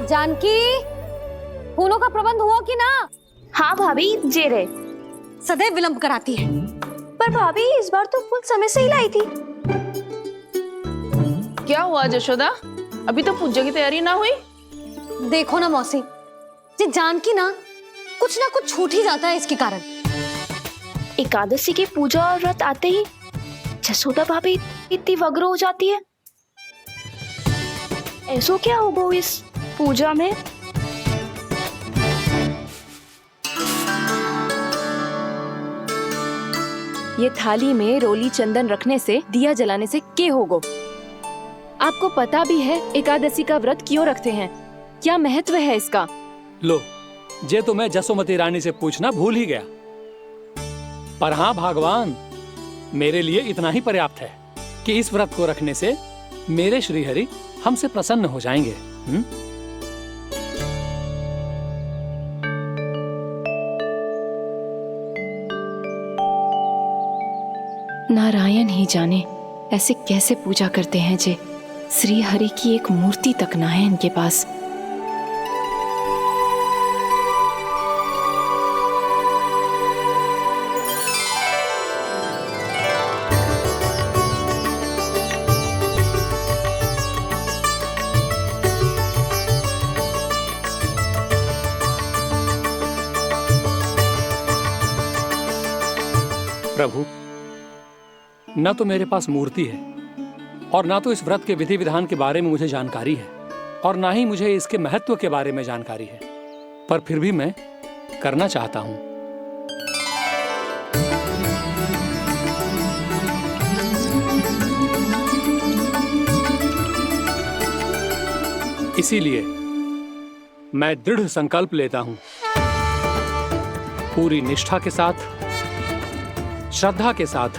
जानकी, फूलों का प्रबंध हुआ कि ना? हाँ भाभी, जे रहे। सदैव विलंब कराती है। पर भाभी इस बार तो फूल समय से ही लाई थी। क्या हुआ जशोदा, अभी तो पूजा की तैयारी ना हुई? देखो ना मौसी, ये जानकी ना कुछ छूट ही जाता है इसके कारण। एकादशी की पूजा और व्रत आते ही जसोदा भाभी इतनी वग्र हो जाती है। ऐसो क्या होगा इस पूजा में? ये थाली में रोली चंदन रखने से, दिया जलाने से के होगो? आपको पता भी है एकादशी का व्रत क्यों रखते हैं? क्या महत्व है इसका? लो, जे तो मैं जसोमती रानी से पूछना भूल ही गया। पर हाँ भगवान, मेरे लिए इतना ही पर्याप्त है कि इस व्रत को रखने से मेरे श्रीहरि हमसे प्रसन्न हो जाएंगे। नारायण ही जाने ऐसे कैसे पूजा करते हैं जे श्री हरि की एक मूर्ति तक ना है इनके पास। प्रभु, न तो मेरे पास मूर्ति है और ना तो इस व्रत के विधि विधान के बारे में मुझे जानकारी है और ना ही मुझे इसके महत्व के बारे में जानकारी है, पर फिर भी मैं करना चाहता हूं। इसीलिए मैं दृढ़ संकल्प लेता हूं, पूरी निष्ठा के साथ, श्रद्धा के साथ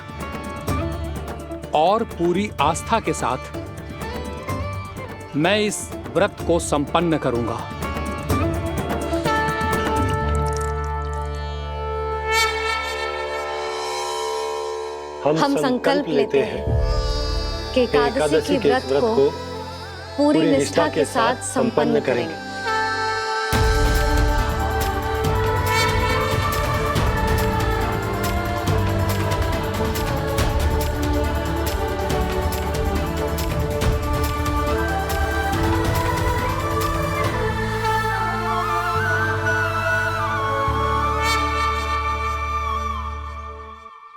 और पूरी आस्था के साथ मैं इस व्रत को संपन्न करूंगा। हम संकल्प लेते हैं कि एकादशी के व्रत को पूरी निष्ठा के साथ संपन्न करेंगे।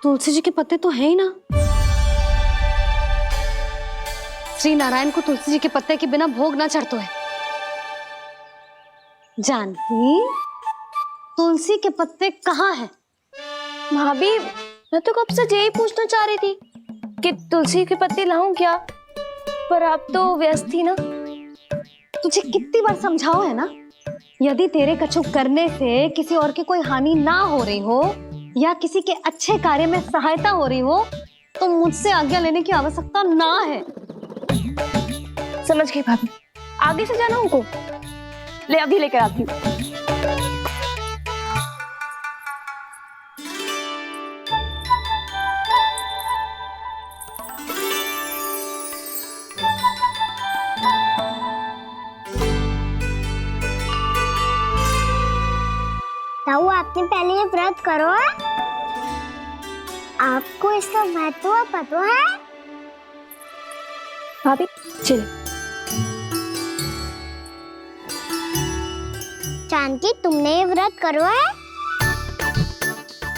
तुलसी जी के पत्ते तो हैं ही ना। श्री नारायण को तुलसी जी के पत्ते के बिना भोग ना चढ़तो है। जानकी, तुलसी के पत्ते कहाँ हैं? भाभी, मैं तो कब से यही पूछना चाह रही थी कि तुलसी के पत्ते लाऊं क्या, पर आप तो व्यस्त थी ना। तुझे कितनी बार समझाओ है ना, यदि तेरे कछु करने से किसी और की कोई हानि ना हो रही हो या किसी के अच्छे कार्य में सहायता हो रही हो तो मुझसे आज्ञा लेने की आवश्यकता ना है। समझ गई भाभी, आगे से जाना उनको। ले अभी लेकर आती हूँ। ताऊ, आपने पहले ये व्रत करो है? आपको इसका महत्व पता है? भाभी चलो। जानकी, तुमने ये व्रत करो है?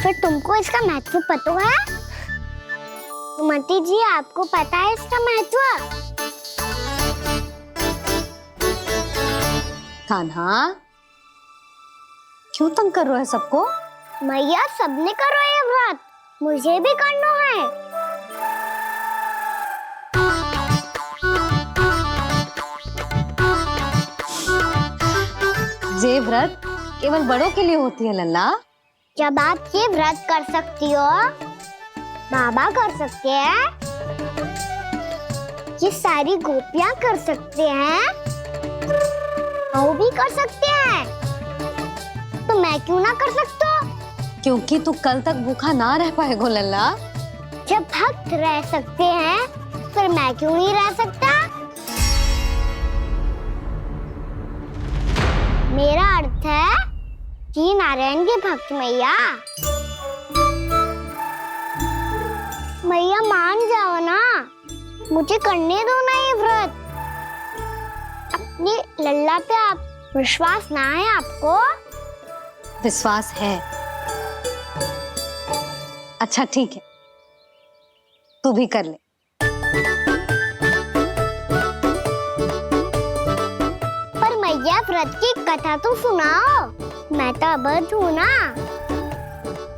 फिर तुमको इसका महत्व पता है? सुमति जी, आपको पता है इसका महत्व? कान्हा, क्यों तंग कर रहे हो सबको? मैया, सबने करो ये व्रत, मुझे भी करना है। ये व्रत केवल बड़ों के लिए होती है लल्ला, जब आप ये व्रत कर सकती हो, बाबा कर सकते हैं, ये सारी गोपियां कर सकते हैं, वो भी कर सकते हैं, तो मैं क्यों ना कर सकता? क्योंकि तू कल तक भूखा ना रह पाएगा लल्ला। जब भक्त रह सकते हैं, फिर मैं क्यों नहीं रह सकता? मेरा अर्थ है कि नारायण के भक्त मैया, मैया मान जाओ ना, मुझे करने दो ना ये व्रत। अपनी लल्ला पे आप विश्वास ना है आपको? विश्वास है। अच्छा ठीक है, तू भी कर ले। पर मैया व्रत की कथा तो सुनाओ, मैं तो अबध हूँ ना,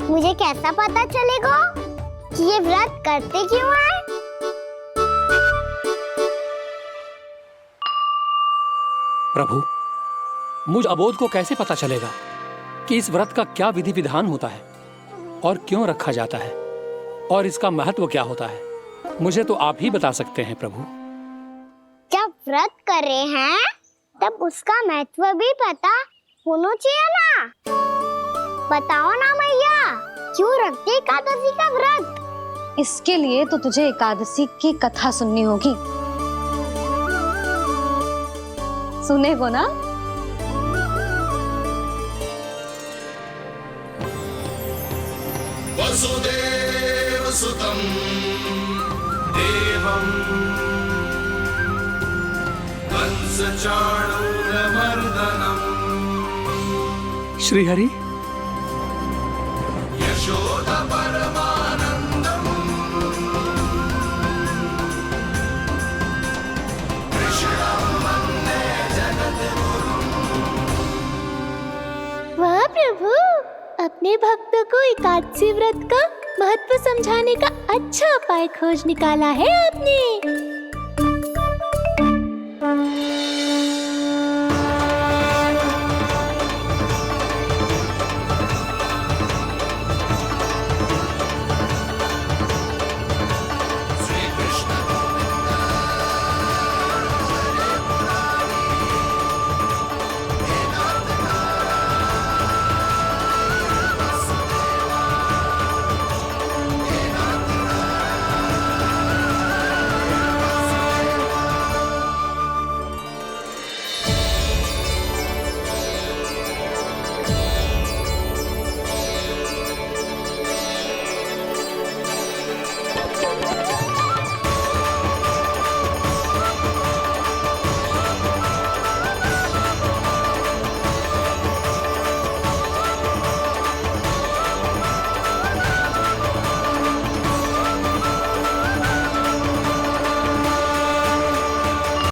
मुझे कैसा पता चलेगा कि ये व्रत करते क्यों हैं? प्रभु, मुझ अबोध को कैसे पता चलेगा कि इस व्रत का क्या विधि विधान होता है और क्यों रखा जाता है और इसका महत्व क्या होता है? मुझे तो आप ही बता सकते हैं प्रभु। जब व्रत कर रहे हैं तब उसका महत्व भी पता होना चाहिए ना। बताओ ना मैया, क्यों रखते एकादशी का व्रत? इसके लिए तो तुझे एकादशी की कथा सुननी होगी। सुनेगो ना? वसुदेव सुतं देवं कंसचाणूरमर्दनम् श्रीहरि, यशोदा परमानंदम् कृष्णं वन्दे जगद्गुरुम्। वाह प्रभु, अपने भक्तों को एकादशी व्रत का महत्व समझाने का अच्छा उपाय खोज निकाला है आपने।